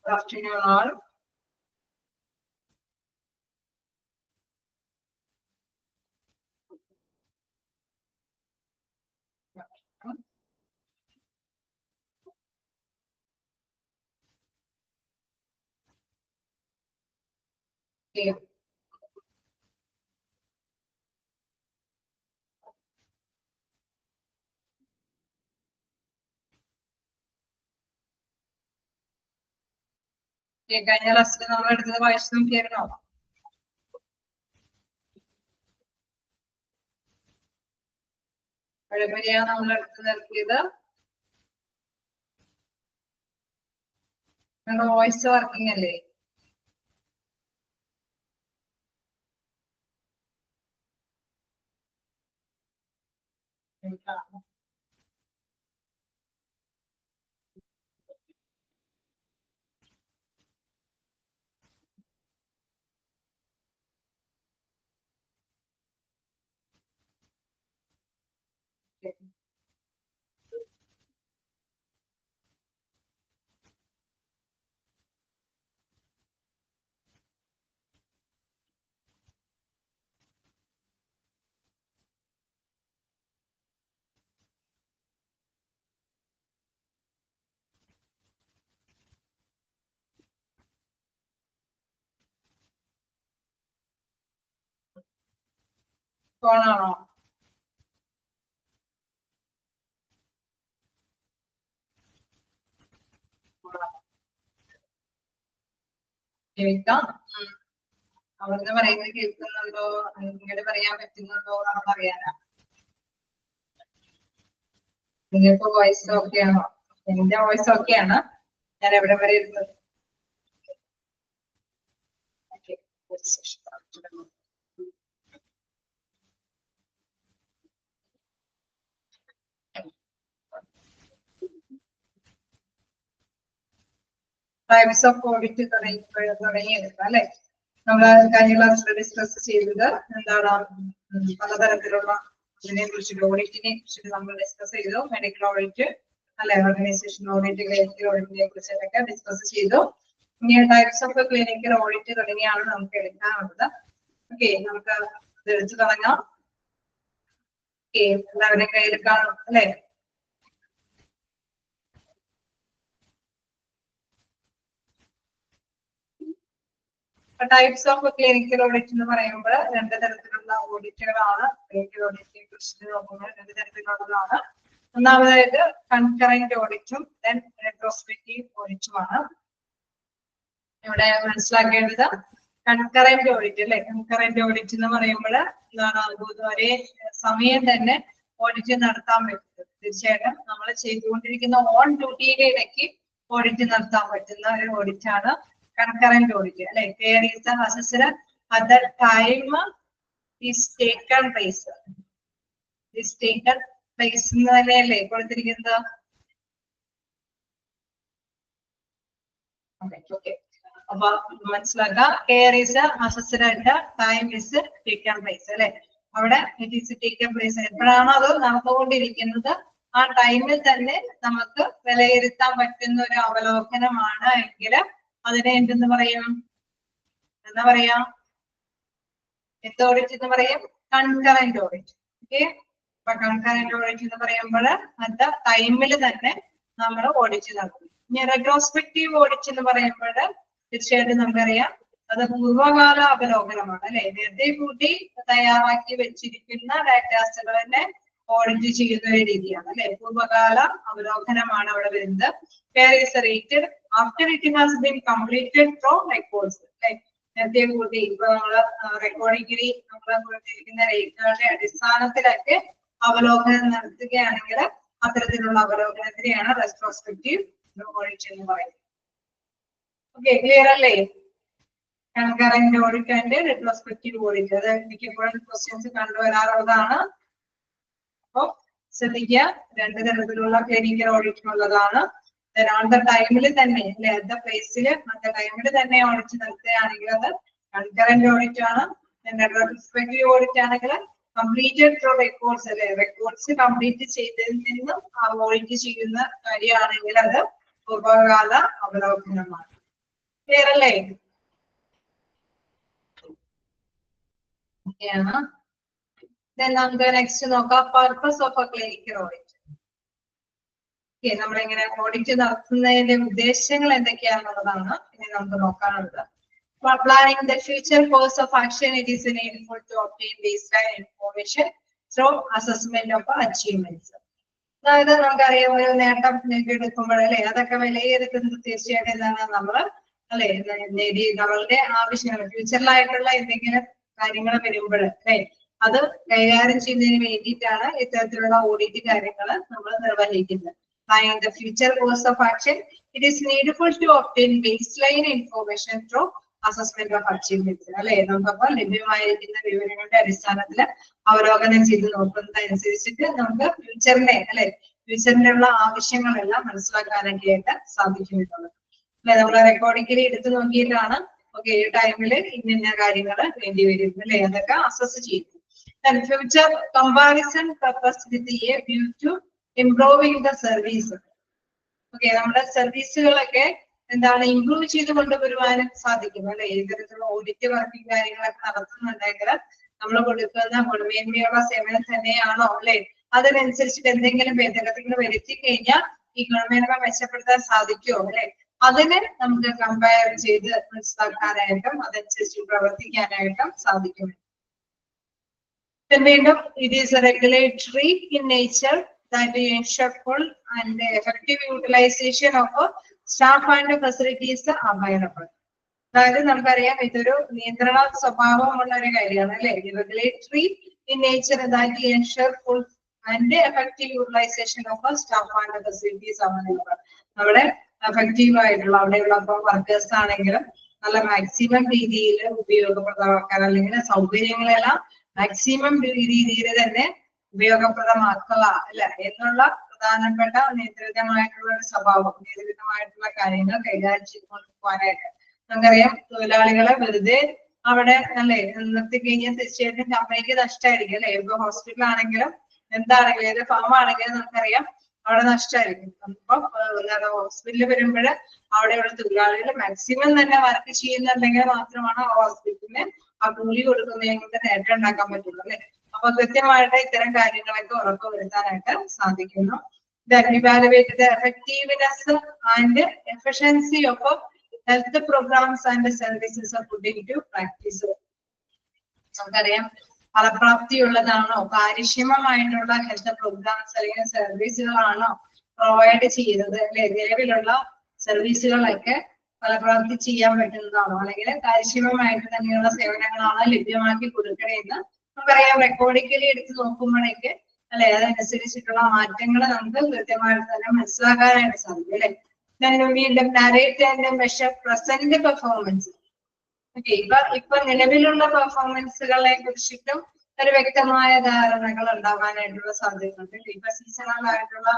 Good afternoon all. Okay. കഴിഞ്ഞ ക്ലാസ്സിൽ നമ്മൾ എടുത്തത് വായിച്ചു നോക്കിയായിരുന്നോ? പഴമൊഴിയാണ് നമ്മൾ എടുത്ത് നിർത്തിയത്. നിങ്ങളുടെ വോയിസ് വർക്കിംഗ് അല്ലേ? ഫോണാണോ? കേൾക്കാം. അവരുടെ പറയുന്നത് കേൾക്കുന്നുണ്ടോ, നിങ്ങളുടെ പറയാൻ പറ്റുന്നുണ്ടോ നമ്മൾ അറിയാനാ. നിങ്ങൾക്ക് വോയിസ് ഓക്കെ ആണോ? എന്റെ വോയിസ് ഓക്കെ ആണ്. ഞാൻ എവിടെ വരെ ഇരുന്നത്? ടൈപ്സ് ഓഫ് ഓഡിറ്റ് തുടങ്ങിയെടുക്കാം അല്ലെ. നമ്മൾ കഴിഞ്ഞ ക്ലാസ്സിൽ ഡിസ്കസ് ചെയ്തത് എന്താണ്? പലതരത്തിലുള്ള ഇതിനെ കുറിച്ചിട്ട്, ഓഡിറ്റിനെ കുറിച്ചിട്ട് നമ്മൾ ഡിസ്കസ് ചെയ്തു. മെഡിക്കൽ ഓഡിറ്റ് അല്ലെ, ഓർഗനൈസേഷൻ ഓഡിറ്റ്, ക്ലിനിക്കൽ ഓഡിറ്റിനെ കുറിച്ചിട്ടൊക്കെ ഡിസ്കസ് ചെയ്തു. ഇനി ടൈപ്സ് ഓഫ് ക്ലിനിക്കൽ ഓഡിറ്റ് തുടങ്ങിയാണ് നമുക്ക് എടുക്കാനുള്ളത്. ഓക്കെ, നമുക്ക് ഇത് എടുത്തു തുടങ്ങാം. ഓക്കെ, എല്ലാവരുടെ കയ്യിൽ കാണും അല്ലെ? ടൈപ്സ് ഓഫ് ക്ലിനിക്കൽ ഓഡിറ്റ് എന്ന് പറയുമ്പോൾ രണ്ട് തരത്തിലുള്ള ഓഡിറ്റുകളാണ്. ക്ലിനിക്കൽ ഓഡിറ്റിനെ കുറിച്ച് നോക്കുമ്പോൾ രണ്ട് തരത്തിലുള്ളതാണ്. ഒന്നാമതായിട്ട് കൺകറന്റ് ഓഡിറ്റും ദെൻ റെട്രോസ്പെക്റ്റീവ് ഓഡിറ്റുമാണ്. ഇവിടെ മനസ്സിലാക്കേണ്ടത് കൺകറന്റ് ഓഡിറ്റ് അല്ലെ. കൺകറന്റ് ഓഡിറ്റ് എന്ന് പറയുമ്പോൾ എന്താണ്? ഒരേ സമയം തന്നെ ഓഡിറ്റ് നടത്താൻ പറ്റും. തീർച്ചയായിട്ടും നമ്മൾ ചെയ്തുകൊണ്ടിരിക്കുന്ന ഓൺ ഡ്യൂട്ടിയുടെ ഇടയ്ക്ക് ഓഡിറ്റ് നടത്താൻ പറ്റുന്ന ഒരു ഓഡിറ്റ് ആണ് concurrent audit അല്ലെ. There is the assessor at the time is taken place. Is taken place എന്നല്ലേ കൊടുത്തിരിക്കുന്നത്? ഓക്കെ, അപ്പൊ മനസ്സിലാക്കാം. There is the assessor at the time is taken place അല്ലെ. അവിടെ it is taken place എപ്പോഴാണോ അത് നടന്നുകൊണ്ടിരിക്കുന്നത് ആ ടൈമിൽ തന്നെ നമുക്ക് വിലയിരുത്താൻ പറ്റുന്ന ഒരു അവലോകനമാണ് എങ്കിൽ അതിനെ എന്തെന്ന് പറയും? എന്താ പറയാ? എന്ത് ഓഡിറ്റ് എന്ന് പറയും? Concurrent audit. ഓക്കെ, അപ്പൊ കൺകറന്റ് ഓഡിറ്റ് എന്ന് പറയുമ്പോൾ അത് ടൈമിൽ തന്നെ നമ്മൾ ഓഡിറ്റ് നടത്തും. ഇനി റെട്രോസ്പെക്റ്റീവ് ഓഡിറ്റ് എന്ന് പറയുമ്പോൾ തീർച്ചയായിട്ടും നമുക്കറിയാം അത് പൂർവ്വകാല അവലോകനമാണ് അല്ലെ. നേരത്തെ കൂട്ടി തയ്യാറാക്കി വെച്ചിരിക്കുന്ന ഡാറ്റാസുകളെ ഓഡിറ്റ് ചെയ്യുന്ന ഒരു രീതിയാണ് അല്ലെ. പൂർവ്വകാല അവലോകനമാണ് അവിടെ വരുന്നത്. Care is rated after it has been completed through records. Like നേരത്തെ കൂട്ടി ഇപ്പൊ നമ്മള് റെക്കോർഡിംഗിൽ നമ്മളെ കൊടുത്തിരിക്കുന്ന രേഖകളുടെ അടിസ്ഥാനത്തിലൊക്കെ അവലോകനം നടത്തുകയാണെങ്കിൽ അത്തരത്തിലുള്ള അവലോകനത്തിനെയാണ് റെട്രോസ്പെക്റ്റീവ് ഓഡിറ്റ് എന്ന് പറയുന്നത്. ഓക്കെ, ക്ലിയർ അല്ലേ? Current audit and retrospective audit, അത് മിക്കപ്പോഴും ക്വസ്റ്റ്യൻസ് കണ്ടുവരാറുള്ളതാണ്. അപ്പൊ ശ്രദ്ധിക്കുക, രണ്ട് തരത്തിലുള്ള ക്ലിനിക്കൽ ഓഡിറ്റിനുള്ളതാണ്. ഓൺ ദ ടൈമിൽ തന്നെ അല്ലെ, അറ്റ് ദ പ്ലേസിൽ അറ്റ് ദ ടൈമിൽ തന്നെ ഓഡിറ്റ് നടത്തുകയാണെങ്കിൽ അത് കൺകറന്റ് ഓഡിറ്റ് ആണ്. റെട്രോസ്പെക്റ്റീവ് ഓഡിറ്റ് ആണെങ്കിൽ കംപ്ലീറ്റഡ് ത്രൂ റെക്കോർഡ്സ് അല്ലെ, റെക്കോർഡ്സ് കംപ്ലീറ്റ് ചെയ്തതിൽ നിന്നും ഓഡിറ്റ് ചെയ്യുന്ന കാര്യമാണെങ്കിൽ അത് പൂർവ്വകാല അവലോകനമാണ്. ക്ലിയർ അല്ലേ? നമുക്ക് നെക്സ്റ്റ് നോക്കാം, purpose of A clinical audit. നമ്മളിങ്ങനെ ഓഡിറ്റ് നടത്തുന്നതിന്റെ ഉദ്ദേശങ്ങൾ എന്തൊക്കെയാണെന്നുള്ളതാണ് ഇനി നമുക്ക് നോക്കാനുള്ളത്. Planning the future course of action, it is needful to obtain baseline information through assessment of achievements. അതായത് നമുക്കറിയാം, ഒരു നേട്ടം നേടിയെടുക്കുമ്പോഴല്ലേ അതൊക്കെ വിലയിരുത്തുന്നത് തീർച്ചയായിട്ടും എന്താണ് നമ്മള് അല്ലെ നമ്മളുടെ ആവശ്യങ്ങൾ ഫ്യൂച്ചറിലായിട്ടുള്ള എന്തെങ്കിലും കാര്യങ്ങൾ വരുമ്പോൾ അല്ലെ അത് കൈകാര്യം ചെയ്യുന്നതിന് വേണ്ടിയിട്ടാണ് ഇത്തരത്തിലുള്ള ഓഡിറ്റ് കാര്യങ്ങൾ നമ്മൾ നിർവഹിക്കുന്നത്. Planning the future course of action, it is needful to obtain baseline information through assessment of achievements. അല്ലെ, നമുക്കപ്പോൾ ലഭ്യമായിരിക്കുന്ന വിവരങ്ങളുടെ അടിസ്ഥാനത്തിൽ അവലോകനം ചെയ്ത് നോക്കുന്നതനുസരിച്ചിട്ട് നമുക്ക് ഫ്യൂച്ചറിനെ അല്ലെ ഫ്യൂച്ചറിന്റെ ഉള്ള ആവശ്യങ്ങളെല്ലാം മനസ്സിലാക്കാനൊക്കെ ആയിട്ട് സാധിക്കുന്നുള്ളത്. അല്ലെ, നമ്മൾ റെക്കോർഡിക്കലി എടുത്തു നോക്കിയിട്ടാണ് ഓക്കെ ഈ ടൈമില് ഇന്ന കാര്യങ്ങൾ വേണ്ടി വരും അല്ലെ, അതൊക്കെ അസസ് ചെയ്തു. Future comparison purpose with a view to improving the service. Okay, നമ്മുടെ സർവീസുകളൊക്കെ എന്താണ് ഇംപ്രൂവ് ചെയ്ത് കൊണ്ടുവരുവാനും സാധിക്കും അല്ലെ. ഇത്തരത്തിലുള്ള ഓഡിറ്റ് വർക്കിംഗ് കാര്യങ്ങളൊക്കെ നടത്തുന്നുണ്ടെങ്കിൽ നമ്മൾ കൊടുക്കുന്ന ഗുണമേന്മയുള്ള സേവനം തന്നെയാണോ അല്ലെ, അതിനനുസരിച്ചിട്ട് എന്തെങ്കിലും ഭേദഗതികൾ വരുത്തി കഴിഞ്ഞാൽ ഈ ഗുണമേന്മ മെച്ചപ്പെടുത്താൻ സാധിക്കുമോ അല്ലെ, അതിനെ നമുക്ക് കമ്പയർ ചെയ്ത് മനസ്സിലാക്കാനായിട്ടും അതനുസരിച്ച് പ്രവർത്തിക്കാനായിട്ടും സാധിക്കും. വീണ്ടും it is regulatory in nature that we ensure full and effective utilization of staff and facilities available. അതായത് നമുക്കറിയാം ഇതൊരു നിയന്ത്രണ സ്വഭാവമുള്ള ഒരു കാര്യമാണ് അല്ലെ. Regulatory in nature that we ensure full and effective utilization of staff and facilities available. നമ്മുടെ effective ആയിട്ടുള്ള അവിടെയുള്ള വർക്കേഴ്സ് ആണെങ്കിലും നല്ല മാക്സിമം രീതിയിൽ ഉപയോഗപ്രദമാക്കാൻ അല്ലെങ്കിൽ സൗകര്യങ്ങളെല്ലാം മാക്സിമം രീതിയിൽ തന്നെ ഉപയോഗപ്രദമാക്കുക അല്ല എന്നുള്ള പ്രധാനപ്പെട്ട നിയന്ത്രിതമായിട്ടുള്ള ഒരു സ്വഭാവം, നിയന്ത്രിതമായിട്ടുള്ള കാര്യങ്ങൾ കൈകാര്യം ചെയ്തുകൊണ്ട് പോകാനായിട്ട്. നമുക്കറിയാം തൊഴിലാളികളെ വെറുതെ അവിടെ അല്ലെ നിർത്തി കഴിഞ്ഞാൽ തീർച്ചയായിട്ടും കമ്പനിക്ക് നഷ്ടമായിരിക്കും അല്ലെ. ഇപ്പൊ ഹോസ്പിറ്റൽ ആണെങ്കിലും എന്താണെങ്കിലും ഏത് ഫാം ആണെങ്കിലും നമുക്കറിയാം അവിടെ നഷ്ടമായിരിക്കും. അപ്പൊ ഹോസ്പിറ്റലിൽ വരുമ്പോൾ അവിടെയുള്ള തൊഴിലാളികൾ മാക്സിമം തന്നെ വർക്ക് ചെയ്യുന്നുണ്ടെങ്കിൽ മാത്രമാണ് ആ ഹോസ്പിറ്റലിന് ആ കൂലി കൊടുക്കുന്നതിനെ കൊണ്ട് നേട്ടം ഉണ്ടാക്കാൻ പറ്റുള്ളൂ അല്ലെ. അപ്പൊ കൃത്യമായിട്ട് ഇത്തരം കാര്യങ്ങളൊക്കെ ഉറപ്പുവരുത്താനായിട്ട് സാധിക്കുന്നു. Evaluate the effectiveness and efficiency of health programs and services put into practice. നമുക്കറിയാം ഫലപ്രാപ്തിയുള്ളതാണോ കാര്യക്ഷമമായിട്ടുള്ള ഹെൽത്ത് പ്രോഗ്രാംസ് അല്ലെങ്കിൽ സർവീസുകളാണോ പ്രൊവൈഡ് ചെയ്യുന്നത് അല്ലെ, നിലവിലുള്ള സർവീസുകളൊക്കെ ഫലപ്രാപ്തി ചെയ്യാൻ പറ്റുന്നതാണോ അല്ലെങ്കിൽ കാര്യക്ഷമമായിട്ട് തന്നെയുള്ള സേവനങ്ങളാണോ ലഭ്യമാക്കി കൊടുക്കണേന്ന് നമുക്കറിയാം. റെക്കോർഡിക്കലി എടുത്ത് നോക്കുമ്പോഴേക്ക് അല്ലെ അതനുസരിച്ചിട്ടുള്ള മാറ്റങ്ങൾ നമുക്ക് കൃത്യമായിട്ട് തന്നെ മനസ്സിലാക്കാനായിട്ട് സാധിക്കും അല്ലെ. വീണ്ടും narrate and measure present performance. Okay, ഇപ്പൊ നിലവിലുള്ള പെർഫോമൻസുകളെ കുറിച്ചിട്ടും ഒരു വ്യക്തമായ ധാരണകൾ ഉണ്ടാകാനായിട്ടുള്ള സാധ്യതയുണ്ട്. ഇപ്പൊ സീസണൽ ആയിട്ടുള്ള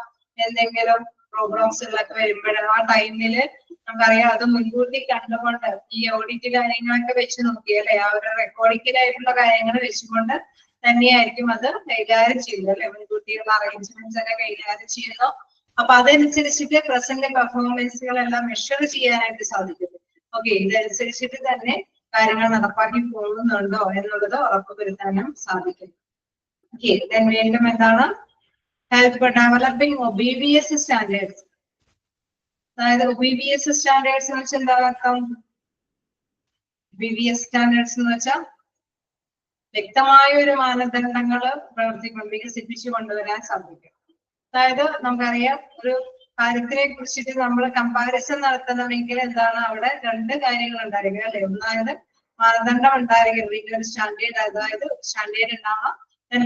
എന്തെങ്കിലും പ്രോഗ്രാംസുകളൊക്കെ വരുമ്പോഴും ആ ടൈമില് നമുക്കറിയാം അത് മുൻകൂട്ടി കണ്ടുകൊണ്ട് ഈ ഓഡിറ്റ് കാര്യങ്ങളൊക്കെ വെച്ച് നോക്കിയല്ലേ ആ ഒരു റെക്കോർഡിക്കലായിട്ടുള്ള കാര്യങ്ങൾ വെച്ചുകൊണ്ട് തന്നെയായിരിക്കും അത് കൈകാര്യം ചെയ്യുന്നത് അല്ലെ. മുൻകൂട്ടിയുള്ള അറേഞ്ച്മെന്റ്സ് ഒക്കെ കൈകാര്യം ചെയ്യുന്നു. അപ്പൊ അതനുസരിച്ചിട്ട് പ്രസന്റ് പെർഫോമൻസുകളെല്ലാം മെഷർ ചെയ്യാനായിട്ട് സാധിക്കും. ഓക്കെ, ഇതനുസരിച്ചിട്ട് തന്നെ കാര്യങ്ങൾ നടപ്പാക്കി പോകുന്നുണ്ടോ എന്നുള്ളത് ഉറപ്പുവരുത്താനും സാധിക്കും. ഓക്കെ, വീണ്ടും എന്താണ് ഹെൽപ്പ് ഡെവലപ്പിംഗ് OBBS സ്റ്റാൻഡേർഡ്സ്. അതായത് OBBS സ്റ്റാൻഡേർഡ്സ് എന്ന് വെച്ചാൽ എന്താ അർത്ഥം? OBBS സ്റ്റാൻഡേർഡ്സ് എന്ന് വെച്ചാൽ വ്യക്തമായ ഒരു മാനദണ്ഡങ്ങൾ വികസിപ്പിച്ചു കൊണ്ടുവരാൻ സാധിക്കും. അതായത് നമുക്കറിയാം ഒരു കാര്യത്തിനെ കുറിച്ചിട്ട് നമ്മൾ കമ്പാരിസൺ നടത്തണമെങ്കിൽ എന്താണ് അവിടെ രണ്ട് കാര്യങ്ങൾ ഉണ്ടായിരിക്കും അല്ലെ. ഒന്നായത് മാനദണ്ഡം ഉണ്ടായിരിക്കും, പിന്നെ ഒരു സ്റ്റാൻഡേർഡ്, അതായത് സ്റ്റാൻഡേർഡ് ഉണ്ടാവണം,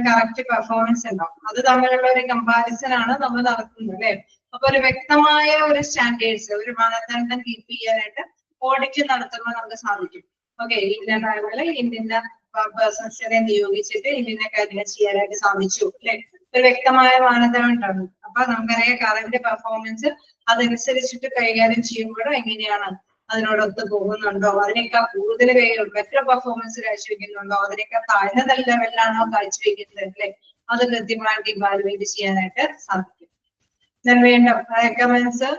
കറക്റ്റ് പെർഫോമൻസ് ഉണ്ടാവും. അത് തമ്മിലുള്ള ഒരു കമ്പാരിസൺ ആണ് നമ്മൾ നടത്തുന്നത് അല്ലെ. അപ്പൊ ഒരു വ്യക്തമായ ഒരു സ്റ്റാൻഡേർഡ്സ്, ഒരു മാനദണ്ഡം കീപ്പ് ചെയ്യാനായിട്ട് ഓഡിറ്റ് നടത്തുമ്പോൾ നമുക്ക് സാധിക്കും. ഓക്കെ, ഇന്ന ടൈമില് ഇന്ന പേഴ്സൺസിനെ നിയോഗിച്ചിട്ട് ഇന്ന കാര്യങ്ങൾ ചെയ്യാനായിട്ട് സാധിച്ചു അല്ലെ. ഒരു വ്യക്തമായ മാനദണ്ഡമാണ്. അപ്പൊ നമുക്കറിയാം കറന്റ് പെർഫോമൻസ് അതനുസരിച്ചിട്ട് കൈകാര്യം ചെയ്യുമ്പോൾ എങ്ങനെയാണ് അതിനോടൊത്ത് പോകുന്നുണ്ടോ, അതിനേക്കാൾ കൂടുതൽ ബെറ്റർ പെർഫോമൻസ് കാഴ്ചവെക്കുന്നുണ്ടോ, അതിനേക്കാൾ താഴ്ന്ന ലെവലിലാണോ കാഴ്ചവെക്കുന്നത് അല്ലെ, അത് കൃത്യമായിട്ട് ഇവാലുവേറ്റ് ചെയ്യാനായിട്ട് സാധിക്കും. വീണ്ടും recommends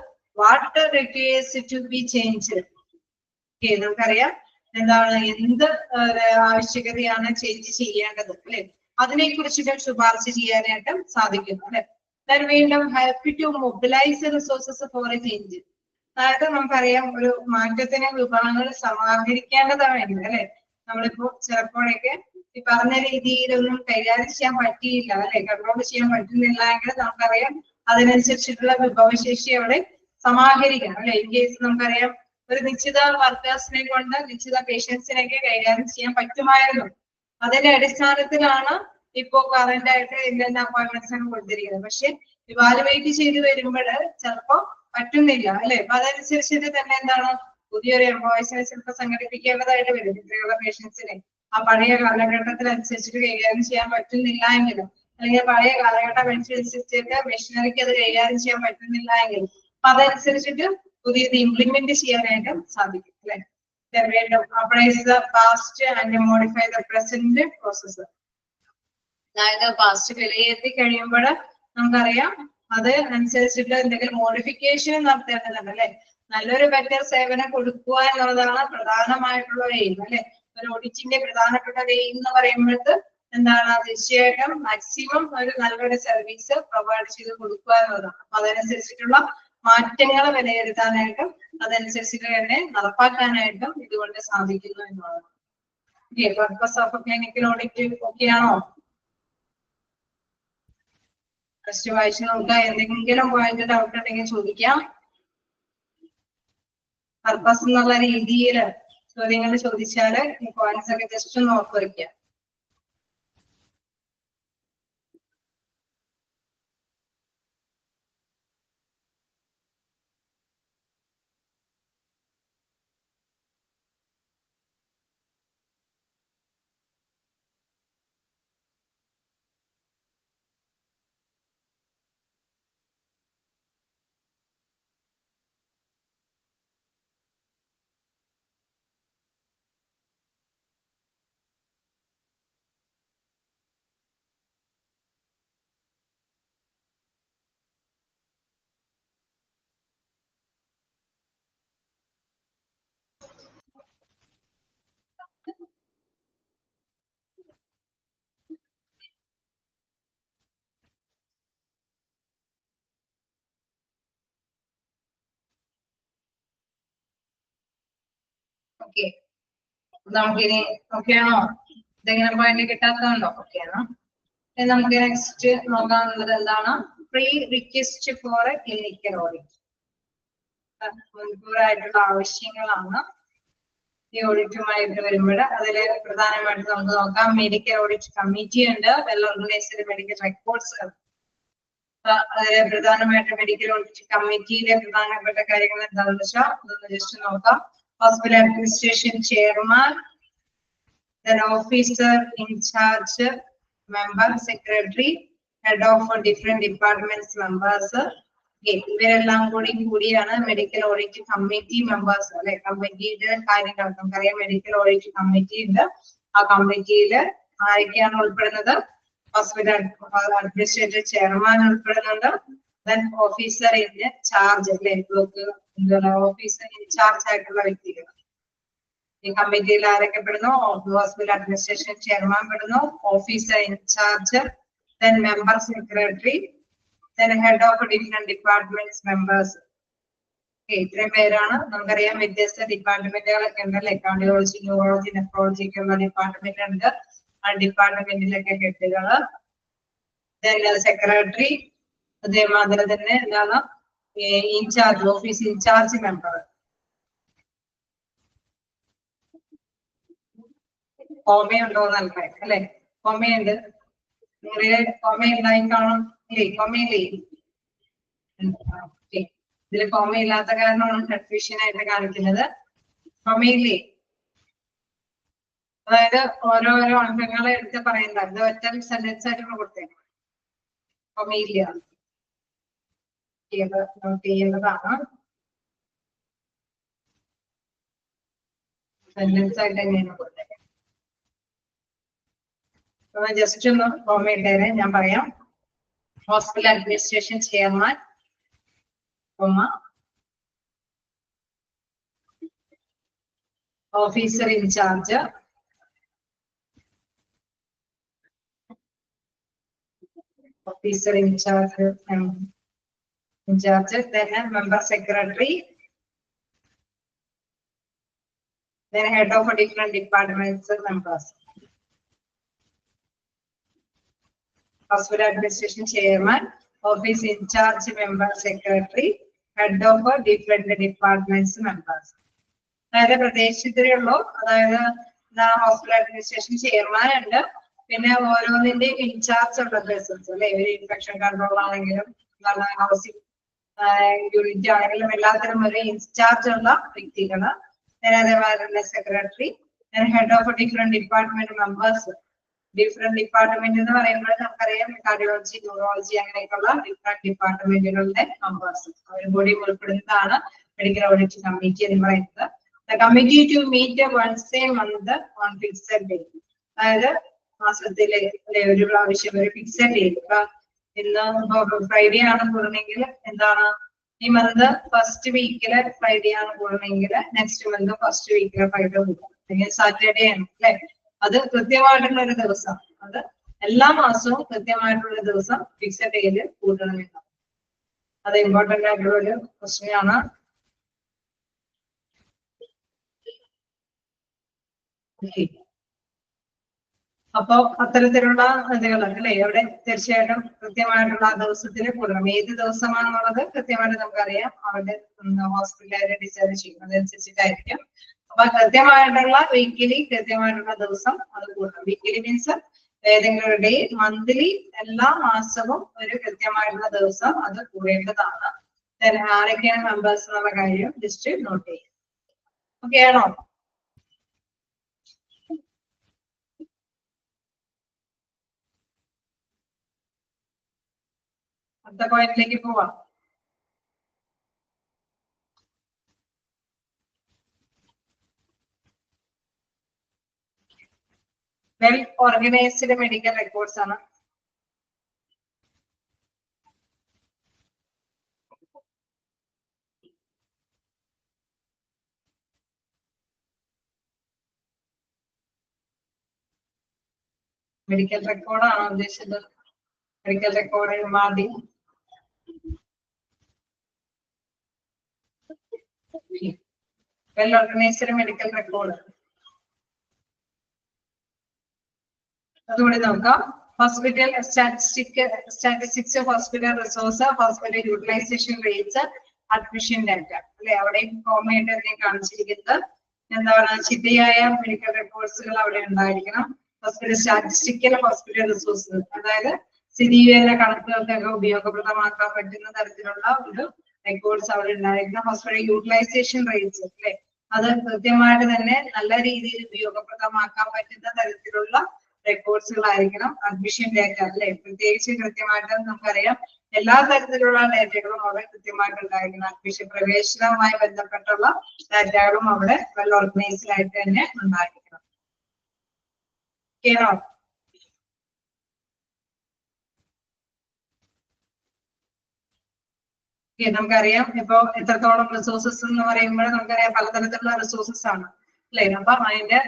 what requires to be change. നമുക്കറിയാം എന്താണ് എന്ത് ആവശ്യകതയാണ് ചേഞ്ച് ചെയ്യേണ്ടത് അല്ലെ, അതിനെ കുറിച്ചിട്ട് ശുപാർശ ചെയ്യാനായിട്ട് സാധിക്കുന്നു അല്ലെ. വീണ്ടും help to mobilise resources for a change. അതായത് നമുക്കറിയാം ഒരു മാറ്റത്തിന് വിഭവങ്ങൾ സമാഹരിക്കേണ്ടതാണ് അല്ലെ. നമ്മളിപ്പോ ചിലപ്പോഴൊക്കെ ഈ പറഞ്ഞ രീതിയിലൊന്നും കൈകാര്യം ചെയ്യാൻ പറ്റിയില്ല അല്ലെ, കൺട്രോൾ ചെയ്യാൻ പറ്റുന്നില്ല എങ്കിൽ നമുക്കറിയാം അതിനനുസരിച്ചിട്ടുള്ള വിഭവശേഷി അവിടെ സമാഹരിക്കണം അല്ലെ. ഇൻ കേസ് നമുക്കറിയാം ഒരു നിശ്ചിത വർക്കേഴ്സിനെ കൊണ്ട് നിശ്ചിത പേഷ്യൻസിനെയൊക്കെ കൈകാര്യം ചെയ്യാൻ പറ്റുമായിരുന്നു. അതിന്റെ അടിസ്ഥാനത്തിലാണ് ഇപ്പോ കറന്റ് ആയിട്ട് ഇന്ന അപ്പോയിന്റ്മെന്റ്സ് ആണ് കൊടുത്തിരിക്കുന്നത്. പക്ഷെ ഇവാലുവേറ്റ് ചെയ്ത് വരുമ്പോൾ ചിലപ്പോ പറ്റുന്നില്ല അല്ലെ. അപ്പൊ അതനുസരിച്ചിട്ട് തന്നെ എന്താണ് പുതിയൊരു എംപ്ലോയീസിനെ ചിലപ്പോൾ സംഘടിപ്പിക്കേണ്ടതായിട്ട് വരും. ഇത്രയുള്ള പേഷ്യൻസിനെ ആ പഴയ കാലഘട്ടത്തിൽ അനുസരിച്ചിട്ട് കൈകാര്യം ചെയ്യാൻ പറ്റുന്നില്ല എങ്കിലും, അല്ലെങ്കിൽ പഴയ കാലഘട്ടം അനുസരിച്ചിട്ട് മെഷീനറിക്ക് അത് കൈകാര്യം ചെയ്യാൻ പറ്റുന്നില്ല എങ്കിലും അപ്പൊ അതനുസരിച്ചിട്ട് പുതിയത് ഇംപ്ലിമെന്റ് ചെയ്യാനായിട്ട് സാധിക്കും അല്ലെ. Past and modify the present process. അതായത് പാസ്റ്റ് വിലയിരുത്തി കഴിയുമ്പോൾ നമുക്കറിയാം അത് അനുസരിച്ചിട്ട് എന്തെങ്കിലും മോഡിഫിക്കേഷൻ നടത്തേണ്ടതുണ്ട് അല്ലെ. നല്ലൊരു ബെറ്റർ സേവനം കൊടുക്കുക എന്നുള്ളതാണ് പ്രധാനമായിട്ടുള്ള ഒരു എയിം അല്ലെ. ഒരു ഓഡിറ്റിന്റെ പ്രധാനപ്പെട്ട ഒരു എയിം എന്ന് പറയുമ്പോഴത്ത് എന്താണ്, തീർച്ചയായിട്ടും മാക്സിമം ഒരു നല്ലൊരു സർവീസ് പ്രൊവൈഡ് ചെയ്ത് കൊടുക്കുക എന്നുള്ളതാണ്. അപ്പൊ അതനുസരിച്ചിട്ടുള്ള മാറ്റങ്ങൾ വിലയിരുത്താനായിട്ടും അതനുസരിച്ചിട്ട് തന്നെ നടപ്പാക്കാനായിട്ടും ഇതുകൊണ്ട് സാധിക്കുന്നു എന്നുള്ളതാണ്. പർപ്പസ് ഓഫ് ക്ലിനിക്കൽ ഓഡിറ്റ് ഓക്കെയാണോ? ഫസ്റ്റ് വായിച്ചു നോക്കുക. എന്തെങ്കിലും പോയിന്റ് ഡൗട്ട് ഉണ്ടെങ്കിൽ ചോദിക്കാം. പർപ്പസ് എന്നുള്ള രീതിയിൽ ചോദ്യങ്ങൾ ചോദിച്ചാല് ഈ പോയിന്റ്സ് ഒക്കെ ജസ്റ്റ് ഒന്ന് ഓർത്ത് വയ്ക്കുക. ഓക്കെ, നമുക്കിനി ഓക്കെയാണോ? എന്തെങ്കിലും പോയിന്റ് കിട്ടാത്തതുണ്ടോ? ഓക്കെയാണോ? നമുക്ക് നെക്സ്റ്റ് നോക്കാനുള്ളത് എന്താണ്? Pre request for a clinical audit. മുൻകൂറായിട്ടുള്ള ആവശ്യങ്ങളാണ് ഈ ഓഡിറ്റുമായിട്ട് വരുമ്പോൾ. അതിൽ പ്രധാനമായിട്ട് നമുക്ക് നോക്കാം മെഡിക്കൽ ഓഡിറ്റ് കമ്മിറ്റി ഉണ്ട്, വെൽ ഓർഗനൈസ്ഡ് മെഡിക്കൽ റെക്കോർഡ്സ്. അതിലെ പ്രധാനമായിട്ട് മെഡിക്കൽ ഓഡിറ്റ് കമ്മിറ്റിയിലെ പ്രധാനപ്പെട്ട കാര്യങ്ങൾ എന്താണെന്ന് വെച്ചാൽ അതൊന്ന് ജസ്റ്റ് നോക്കാം. Hospital administration chairman, then officer in charge, member, secretary, head of different departments members. ഇവരെല്ലാം കൂടിയാണ് മെഡിക്കൽ ഓഡിറ്റ് കമ്മിറ്റി മെമ്പേഴ്സ് അല്ലെ. കമ്മിറ്റിയുടെ കാര്യങ്ങൾ നമുക്കറിയാം, മെഡിക്കൽ ഓഡിറ്റ് കമ്മിറ്റി ഉണ്ട്. ആ കമ്മിറ്റിയിൽ ആരൊക്കെയാണ് ഉൾപ്പെടുന്നത്? ഹോസ്പിറ്റൽ അഡ്മിനിസ്ട്രേറ്റീവ് ചെയർമാൻ ഉൾപ്പെടുന്നുണ്ട്. ദെൻ ഓഫീസർ ഇൻ ചാർജ് അല്ലെ, ഓഫീസർ ഇൻ ചാർജ് ആയിട്ടുള്ള വ്യക്തികൾ. ഈ കമ്മിറ്റിയിൽ ആരൊക്കെ പെടുന്നു? ഹോസ്പിറ്റൽ അഡ്മിനിസ്ട്രേഷൻ ചെയർമാൻ പെടുന്നു, officer in charge, then member secretary, then head of different departments members. ഇത്രയും പേരാണ്. നമുക്കറിയാം വ്യത്യസ്ത ഡിപ്പാർട്ട്മെന്റുകളൊക്കെ ഉണ്ടല്ലേ. കാർഡിയോളജി, ന്യൂറോളജി, നെഫ്രോളജി ഒക്കെ ഉള്ള ഡിപ്പാർട്ട്മെന്റ് ഉണ്ട്. ആ ഡിപ്പാർട്ട്മെന്റിലൊക്കെ ഹെഡുകള്, then സെക്രട്ടറി, അതേമാതിരി തന്നെ എന്താണ് ഇൻചാർജ് ഓഫീസ് ഇൻചാർജ് മെമ്പർ. കോമയുണ്ടോ എന്നല്ലേ അല്ലെ? കോമയുണ്ട്. നിങ്ങളുടെ കോമയുണ്ടായി കാണും ഇല്ലേ? കോമയില്ലേ? ഇതിൽ കോമയില്ലാത്ത കാരണമാണ് കൺഫ്യൂഷൻ ആയിട്ട് കാണിക്കുന്നത്. കോമയില്ലേ? അതായത് ഓരോരോ അംഗങ്ങളെ എടുത്ത് പറയുന്നത് ഇത് ഒറ്റ സെന്റൻസ് ആയിട്ട് കൊടുത്തേക്കണം. കോമയില്ല നോട്ട് ചെയ്യേണ്ടതാണ്. സെന്റൻസ് ആയിട്ട് തന്നെയാണ് കൊടുത്തേക്കുന്നത്. ജസ്റ്റ് ഒന്ന് കോമ ഇട്ടേരെ, ഞാൻ പറയാം. Hospital administration chairman, officer in charge, then member secretary, then head of a different departments members. Hospital administration chairman, office incharge member secretary, head of a different departments members. അതായത് പ്രദേശത്തിലുള്ളൂ, അതായത് hospital administration chairman ഉണ്ട്, പിന്നെ ഓരോന്നിന്റെയും in charge ഉള്ള persons അല്ലെ, ഒരു infection control ആണെങ്കിലും housing unit ആണെങ്കിലും എല്ലാത്തിനും ഒരു ഇൻചാർജ് ഉള്ള വ്യക്തികള്, അതേപോലെ secretary, head of different department members. Different department എന്ന് പറയുമ്പോൾ നമുക്കറിയാം കാർഡിയോളജി, ന്യൂറോളജി അങ്ങനെയൊക്കെയുള്ള ഡിഫറെന്റ് ഡിപ്പാർട്ട്മെന്റുകളുടെ മെമ്പേഴ്സ് അവരും കൂടി ഉൾപ്പെടുന്നതാണ് മെഡിക്കൽ ഓഡിറ്റ് കമ്മിറ്റി എന്ന് പറയുന്നത്. The committee to meet once a month on fixed date. അതായത് മാസത്തിലെ ഒരു പ്രാവശ്യം ഒരു ഫിക്സഡ് ഡേറ്റ്. ഇപ്പൊ ഇന്ന് ഫ്രൈഡേ ആണ് കൂടണമെങ്കിൽ എന്താണ് ഈ മന്ത് ഫസ്റ്റ് വീക്കിലെ ഫ്രൈഡേ ആണ് കൂടണമെങ്കിൽ നെക്സ്റ്റ് മന്ത് ഫസ്റ്റ് വീക്കിലെ ഫ്രൈഡേ കൂടാം, അല്ലെങ്കിൽ സാറ്റർഡേ ആണ് അല്ലെ. അത് കൃത്യമായിട്ടുള്ള ഒരു ദിവസം, അത് എല്ലാ മാസവും കൃത്യമായിട്ടുള്ള ദിവസം ഫിക്സഡ് ഡേയിൽ കൂട്ടണമെന്ന്. അത് ഇമ്പോർട്ടന്റ് ആയിട്ടുള്ള ഒരു ക്വസ്റ്റ്യൻ ആണ്. അപ്പോ അത്തരത്തിലുള്ള ഇതുകൾ അല്ലെ അവിടെ തീർച്ചയായിട്ടും കൃത്യമായിട്ടുള്ള ആ ദിവസത്തിൽ കൂടണം. ഏത് ദിവസമാണെന്നുള്ളത് കൃത്യമായിട്ട് നമുക്കറിയാം, അവരുടെ ഹോസ്പിറ്റലുകാരെ ഡിസൈഡ് ചെയ്യും, അതനുസരിച്ചിട്ടായിരിക്കും. അപ്പൊ കൃത്യമായിട്ടുള്ള വീക്കിലി കൃത്യമായിട്ടുള്ള ദിവസം അത് കൂടണം. വീക്കിലി മീൻസ് ഏതെങ്കിലും ഒരു ഡേ, മന്ത്ലി എല്ലാ മാസവും ഒരു കൃത്യമായിട്ടുള്ള ദിവസം അത് കൂടേണ്ടതാണ്. ആരൊക്കെയാണ് മെമ്പേഴ്സ് എന്നുള്ള കാര്യം ജസ്റ്റ് നോട്ട് ചെയ്യും. ഓക്കെ ആണോ? അടുത്ത പോയിന്റിലേക്ക് പോവാം. വെൽ ഓർഗനൈസ്ഡ് മെഡിക്കൽ റെക്കോർഡ്സ് ആണ്. മെഡിക്കൽ റെക്കോർഡാണോ ഉദ്ദേശിച്ചത്? മെഡിക്കൽ റെക്കോർഡ് മാതി വെൽ ഓർഗനൈസ്ഡ് മെഡിക്കൽ റെക്കോർഡ് അതുകൂടി നോക്കാം. Hospital statistics, hospital resource, hospital utilisation rates, admission data അല്ലെ. അവിടെയും കോമയായിട്ട് കാണിച്ചിരിക്കുന്നത് എന്താണ്, ചിട്ടയായ മെഡിക്കൽ റെക്കോർഡ്സുകൾ അവിടെ ഉണ്ടായിരിക്കണം. ഹോസ്പിറ്റൽ സ്റ്റാറ്റിസ്റ്റിക്കൽ, ഹോസ്പിറ്റൽ റിസോഴ്സ്, അതായത് സ്ഥിരീകരണ കണക്കുകൾക്കൊക്കെ ഉപയോഗപ്രദമാക്കാൻ പറ്റുന്ന തരത്തിലുള്ള ഒരു റെക്കോർഡ്സ് അവിടെ ഉണ്ടായിരിക്കണം. ഹോസ്പിറ്റൽ യൂട്ടിലൈസേഷൻ റേറ്റ്സ് അല്ലെ, അത് കൃത്യമായിട്ട് തന്നെ നല്ല രീതിയിൽ ഉപയോഗപ്രദമാക്കാൻ പറ്റുന്ന തരത്തിലുള്ള റെക്കോർഡ്സുകളായിരിക്കണം. അഡ്മിഷൻ ഡാറ്റ അല്ലെ, പ്രത്യേകിച്ച് കൃത്യമായിട്ട് നമുക്കറിയാം എല്ലാ തരത്തിലുള്ള ഡാറ്റകളും അവിടെ കൃത്യമായിട്ട് ഉണ്ടായിരിക്കണം. അഡ്മിഷൻ പ്രവേശനവുമായി ബന്ധപ്പെട്ടുള്ള ഡാറ്റകളും അവിടെ വെൽ ഓർഗനൈസ്ഡ് ആയിട്ട് തന്നെ ഉണ്ടായിരിക്കണം. കേട്ടോ? നമുക്കറിയാം ഇപ്പൊ എത്രത്തോളം റിസോഴ്സസ് എന്ന് പറയുമ്പോൾ നമുക്കറിയാം പലതരത്തിലുള്ള റിസോഴ്സസ് ആണ് അല്ലെ. അപ്പൊ അതിന്റെ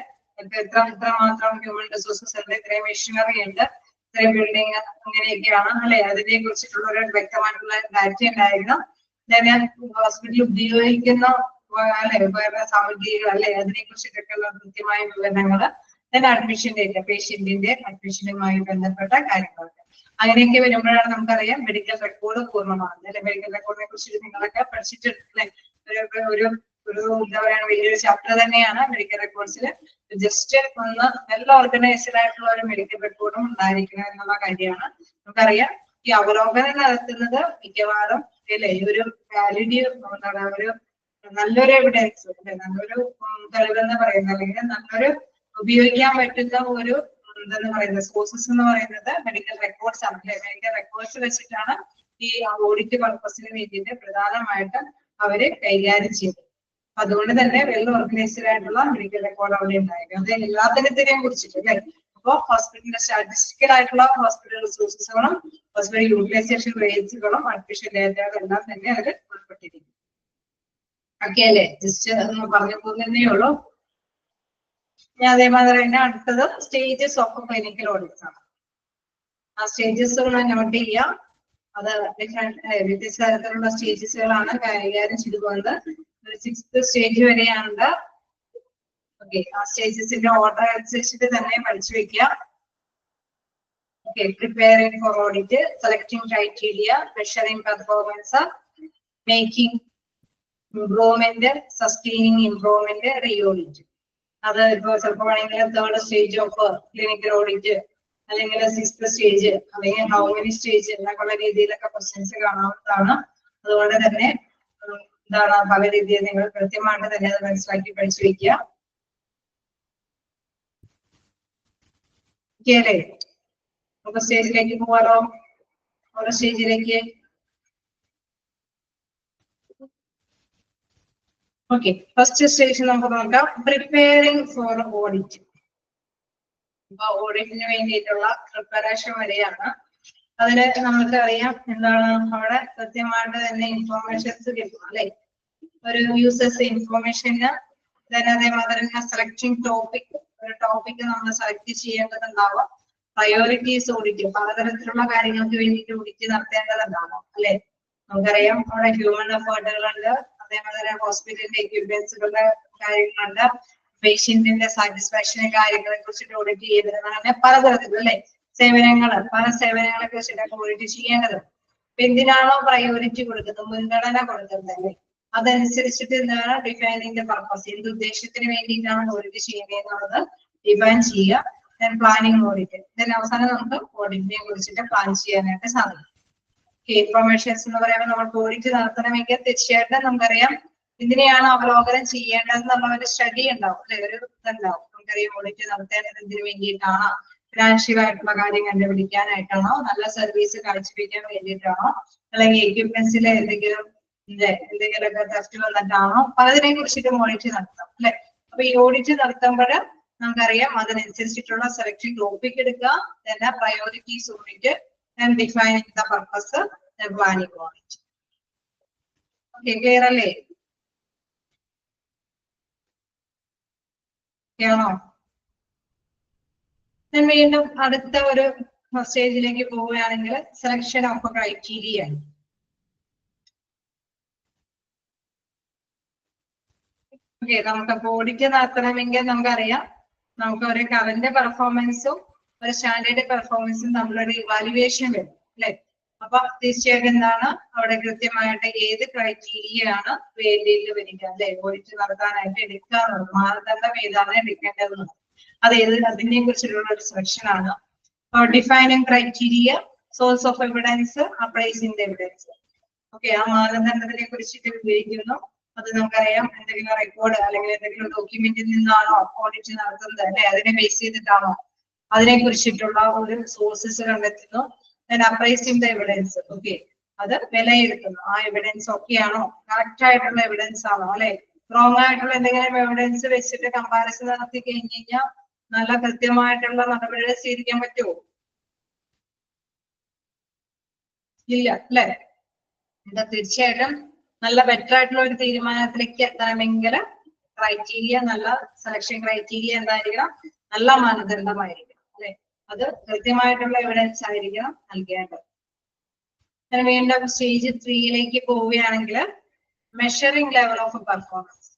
എത്രമാത്രം ഹ്യൂമൻ റിസോഴ്സസ് ഉണ്ട്, ഇത്രയും മെഷീനറി ഉണ്ട്, ഇത്രയും ബിൽഡിംഗ് അങ്ങനെയൊക്കെയാണ് അല്ലെ. അതിനെ കുറിച്ചിട്ടുള്ള ഒരു വ്യക്തമായിട്ടുള്ള ഡാറ്റ ഉണ്ടായിരിക്കണം. ഹോസ്പിറ്റലിൽ ഉപയോഗിക്കുന്ന അല്ലെ സാമഗ്രികൾ അല്ലെ, അതിനെ കുറിച്ചിട്ടൊക്കെയുള്ള കൃത്യമായ വിവരങ്ങള്. അഡ്മിഷൻ ഡേറ്റ, പേഷ്യന്റിന്റെ അഡ്മിഷനുമായി ബന്ധപ്പെട്ട കാര്യങ്ങളൊക്കെ. അങ്ങനെയൊക്കെ വരുമ്പോഴാണ് നമുക്കറിയാം മെഡിക്കൽ റെക്കോർഡ് പൂർണ്ണമാകുന്നത് അല്ലെ. മെഡിക്കൽ റെക്കോർഡിനെ കുറിച്ച് നിങ്ങളൊക്കെ പഠിച്ചിട്ടുണ്ട് അല്ലെ. ഒരു എന്താ പറയുക വലിയൊരു ചാപ്റ്റർ തന്നെയാണ് മെഡിക്കൽ റെക്കോർഡ്സിൽ. ജസ്റ്റ് ഒന്ന് നല്ല ഓർഗനൈസ്ഡ് ആയിട്ടുള്ള ഒരു മെഡിക്കൽ റെക്കോർഡും ഉണ്ടായിരിക്കണം എന്നുള്ള കാര്യമാണ്. നമുക്കറിയാം ഈ അവലോകനം നടത്തുന്നത് മിക്കവാറും അല്ലെ ഒരു വാലിഡി എന്താണ് ഒരു നല്ലൊരു എവിഡൻസ് നല്ലൊരു തെളിവെന്ന് പറയുന്നത് അല്ലെങ്കിൽ നല്ലൊരു ഉപയോഗിക്കാൻ പറ്റുന്ന ഒരു എന്തെന്ന് പറയുന്നത് സോഴ്സസ് എന്ന് പറയുന്നത് മെഡിക്കൽ റെക്കോർഡ്സ് ആണ്. മെഡിക്കൽ റെക്കോർഡ്സ് വെച്ചിട്ടാണ് ഈ ഓഡിറ്റ് പർപ്പസിന് വേണ്ടിയിട്ട് പ്രധാനമായിട്ട് അവര് കൈകാര്യം ചെയ്തത്. അതുകൊണ്ട് തന്നെ വെൽ ഓർഗനൈസ്ഡ് ആയിട്ടുള്ള മെഡിക്കൽ റെക്കോർഡ് അവിടെ ഉണ്ടായിരിക്കും. അത് എല്ലാത്തിനെയും കുറിച്ചിട്ട് അല്ലെ. അപ്പൊ ഹോസ്പിറ്റലിന്റെ സ്റ്റാറ്റിസ്റ്റിക്കൽ ആയിട്ടുള്ള ഹോസ്പിറ്റൽ റിസോഴ്സസുകളും ഹോസ്പിറ്റൽ യൂട്ടിലൈസേഷൻ റേറ്റ്സുകളും ആർട്ടിഫിഷ്യൽ ഡേറ്റകളും എല്ലാം തന്നെ അതിൽ ഉൾപ്പെട്ടിരിക്കും. ഓക്കെ അല്ലെ. ജസ്റ്റ് അതൊന്ന് പറഞ്ഞു പോകുന്നതേ ഉള്ളൂ. ഞാൻ അതേമാതിരി തന്നെ അടുത്തത് സ്റ്റേജസ് ഓഫ് ക്ലിനിക്കൽ ഓഡിറ്റ്സ് ആണ്. ആ സ്റ്റേജസ് നോട്ട് ചെയ്യാം. അത് വ്യത്യസ്ത തരത്തിലുള്ള സ്റ്റേജസുകളാണ് കൈകാര്യം ചെയ്തു പോകുന്നത്. 6th സ്റ്റേജ് വരെയാണ്. ഓക്കെ, ആ സ്റ്റേജസിന്റെ ഓർഡർ അനുസരിച്ചിട്ട് തന്നെ പഠിച്ചു വെക്കുക. Okay, preparing for audit, selecting criteria, measuring performance, making improvement, sustaining improvement, reaudit. അത് ഇപ്പൊ ചിലപ്പോൾ വേണമെങ്കിൽ 3rd stage of clinical audit അല്ലെങ്കിൽ 6th സ്റ്റേജ് അല്ലെങ്കിൽ ഹൗ മെനി സ്റ്റേജ് എന്നൊക്കെയുള്ള രീതിയിലൊക്കെ ക്വസ്റ്റ്യൻസ് കാണാവുന്നതാണ്. അതുകൊണ്ട് തന്നെ എന്താണ് പല രീതിയിൽ നിങ്ങൾ കൃത്യമായിട്ട് തന്നെ അത് മനസ്സിലാക്കി പഠിച്ചു വെക്കുക. അല്ലേ, നമുക്ക് സ്റ്റേജിലേക്ക് പോകാലോ. ഓരോ സ്റ്റേജിലേക്ക്. ഓക്കെ, ഫസ്റ്റ് സ്റ്റേജ് നമുക്ക് നോക്കാം. Preparing for audit. ഇപ്പൊ ഓഡിറ്റിന് വേണ്ടിയിട്ടുള്ള പ്രിപ്പറേഷൻ വരെയാണ്. അതില് നമുക്ക് അറിയാം എന്താണ് അവിടെ കൃത്യമായിട്ട് തന്നെ ഇൻഫോർമേഷൻസ് കിട്ടും അല്ലെ. ഒരു യൂസേഴ്സ് ഇൻഫോർമേഷന് അതേമാതിരി സെലക്ടിങ് ടോപ്പിക്, ഒരു ടോപ്പിക് നമ്മൾ സെലക്ട് ചെയ്യേണ്ടതുണ്ടാവാം. പ്രയോറിറ്റീസ് ഓഡിറ്റ്, പലതരത്തിലുള്ള കാര്യങ്ങൾക്ക് വേണ്ടിയിട്ട് ഓഡിറ്റ് നടത്തേണ്ടതുണ്ടാവാം അല്ലെ. നമുക്കറിയാം അവിടെ ഹ്യൂമൻ എഫേർട്ടുകളുണ്ട്, അതേമാതിരി ഹോസ്പിറ്റലിന്റെ എക്യുപ്മെന്റ്സുകളുടെ കാര്യങ്ങളുണ്ട്, പേഷ്യന്റിന്റെ സാറ്റിസ്ഫാക്ഷനെ കാര്യങ്ങളെ കുറിച്ചിട്ട് ഓഡിറ്റ് ചെയ്യേണ്ടത്, അങ്ങനെ പലതരത്തിലുള്ള അല്ലെ പല സേവനങ്ങളെ കുറിച്ചിട്ടൊക്കെ ഓഡിറ്റ് ചെയ്യേണ്ടത്. എന്തിനാണോ പ്രയോറിറ്റി കൊടുക്കുന്നത്, മുൻഗണന കൊടുക്കുന്നത് അല്ലെ, അതനുസരിച്ചിട്ട് എന്താണ് ഡിഫൈനിങ് ദ പർപ്പസ്, എന്ത് ഉദ്ദേശത്തിന് വേണ്ടിയിട്ടാണ് ഓഡിറ്റ് ചെയ്യുന്നത് എന്നുള്ളത് ഡിഫൈൻ ചെയ്യുക. ദെൻ പ്ലാനിങ് ഓഡിറ്റ്, ദെൻ അവസാനം നമുക്ക് ഓഡിറ്റിനെ കുറിച്ചിട്ട് പ്ലാൻ ചെയ്യാനായിട്ട് സാധിക്കും. ഇൻഫർമേഷൻസ് എന്ന് പറയുമ്പോൾ നമുക്ക് ഓഡിറ്റ് നടത്തണമെങ്കിൽ തീർച്ചയായിട്ടും നമുക്കറിയാം ഇതിനെയാണ് അവലോകനം ചെയ്യേണ്ടത് എന്നുള്ള ഒരു സ്റ്റഡി ഉണ്ടാവും അല്ലെ, ഒരു ഇതുണ്ടാവും. നമുക്കറിയാം ഓഡിറ്റ് നടത്തേണ്ടത് എന്തിനു വേണ്ടിയിട്ടാണ്, ഫിനാൻഷ്യൽ ആയിട്ടുള്ള കാര്യം കണ്ടുപിടിക്കാനായിട്ടാണോ, നല്ല സർവീസ് കാഴ്ചവെക്കാൻ വേണ്ടിയിട്ടാണോ, അല്ലെങ്കിൽ എക്യുപ്മെന്റ്സിലെ എന്തെങ്കിലുമൊക്കെ ടെസ്റ്റ് വന്നിട്ടാണോ, പലതിനെ കുറിച്ചിട്ടും ഓഡിറ്റ് നടത്താം അല്ലെ. അപ്പൊ ഈ ഓഡിറ്റ് നടത്തുമ്പോൾ നമുക്കറിയാം അതിനനുസരിച്ചിട്ടുള്ള സെലക്ഷൻ ടോപ്പിക് എടുക്കുക, then priorities audit, then defining the purpose, then planning audit. Okay, clear അല്ലേ? ആണോ? ഞാൻ വീണ്ടും അടുത്ത ഒരു സ്റ്റേജിലേക്ക് പോവുകയാണെങ്കിൽ സെലക്ഷൻ ഓഫ് ക്രൈറ്റീരിയ. ഓക്കെ, നമുക്ക് ഓഡിറ്റ് നടത്തണമെങ്കിൽ നമുക്കറിയാം നമുക്ക് ഒരു കറന്റ് പെർഫോമൻസും ഒരു സ്റ്റാൻഡേർഡ് പെർഫോമൻസും തമ്മിലൊരു ഇവാലുവേഷൻ വരും അല്ലെ. അപ്പൊ തീർച്ചയായിട്ടും എന്താണ് അവിടെ കൃത്യമായിട്ട് ഏത് ക്രൈറ്റീരിയ ആണ് വേണ്ടിയിട്ട് വരിക അല്ലെ, ഓഡിറ്റ് നടത്താനായിട്ട് എടുക്കാറുള്ളത്, മാനദണ്ഡം ഏതാണ് എടുക്കേണ്ടതെന്ന്, അതിനെ കുറിച്ചുള്ള ഒരു സെക്ഷൻ ആണ്. Defining criteria, source of evidence, uprising evidence. Okay, ആ മാനദണ്ഡത്തിനെ കുറിച്ചിട്ട് വിവരിക്കുന്നു. അത് നമുക്കറിയാം എന്തെങ്കിലും റെക്കോർഡ് അല്ലെങ്കിൽ എന്തെങ്കിലും ഡോക്യുമെന്റിൽ നിന്നാണോ ഓഡിറ്റ് നടത്തുന്നത് അല്ലെ, അതിനെ ബേസ് ചെയ്തിട്ടാണോ, അതിനെ കുറിച്ചിട്ടുള്ള ഒരു സോഴ്സസ് കണ്ടെത്തുന്നു. Uprising the evidence. ഓക്കെ, അത് വിലയിരുത്തുന്നു, ആ എവിഡൻസ് ഒക്കെയാണോ, കറക്റ്റ് ആയിട്ടുള്ള എവിഡൻസ് ആണോ അല്ലെ. റോങ് ആയിട്ടുള്ള എന്തെങ്കിലും എവിഡൻസ് വെച്ചിട്ട് കമ്പാരിസൺ നടത്തി കഴിഞ്ഞ് കഴിഞ്ഞാൽ നല്ല കൃത്യമായിട്ടുള്ള നടപടികൾ സ്വീകരിക്കാൻ പറ്റുമോ? ഇല്ല അല്ലെ. എന്താ തീർച്ചയായിട്ടും നല്ല ബെറ്റർ ആയിട്ടുള്ള ഒരു തീരുമാനത്തിലേക്ക് എത്തണമെങ്കിൽ ക്രൈറ്റീരിയ, നല്ല സെലക്ഷൻ ക്രൈറ്റീരിയ എന്തായിരിക്കണം, നല്ല മാനദണ്ഡമായിരിക്കണം അല്ലെ. അത് കൃത്യമായിട്ടുള്ള എവിഡൻസ് ആയിരിക്കണം നൽകേണ്ടത്. വീണ്ടും സ്റ്റേജ് 3യിലേക്ക് പോവുകയാണെങ്കിൽ മെഷറിംഗ് ലെവൽ ഓഫ് പെർഫോമൻസ്.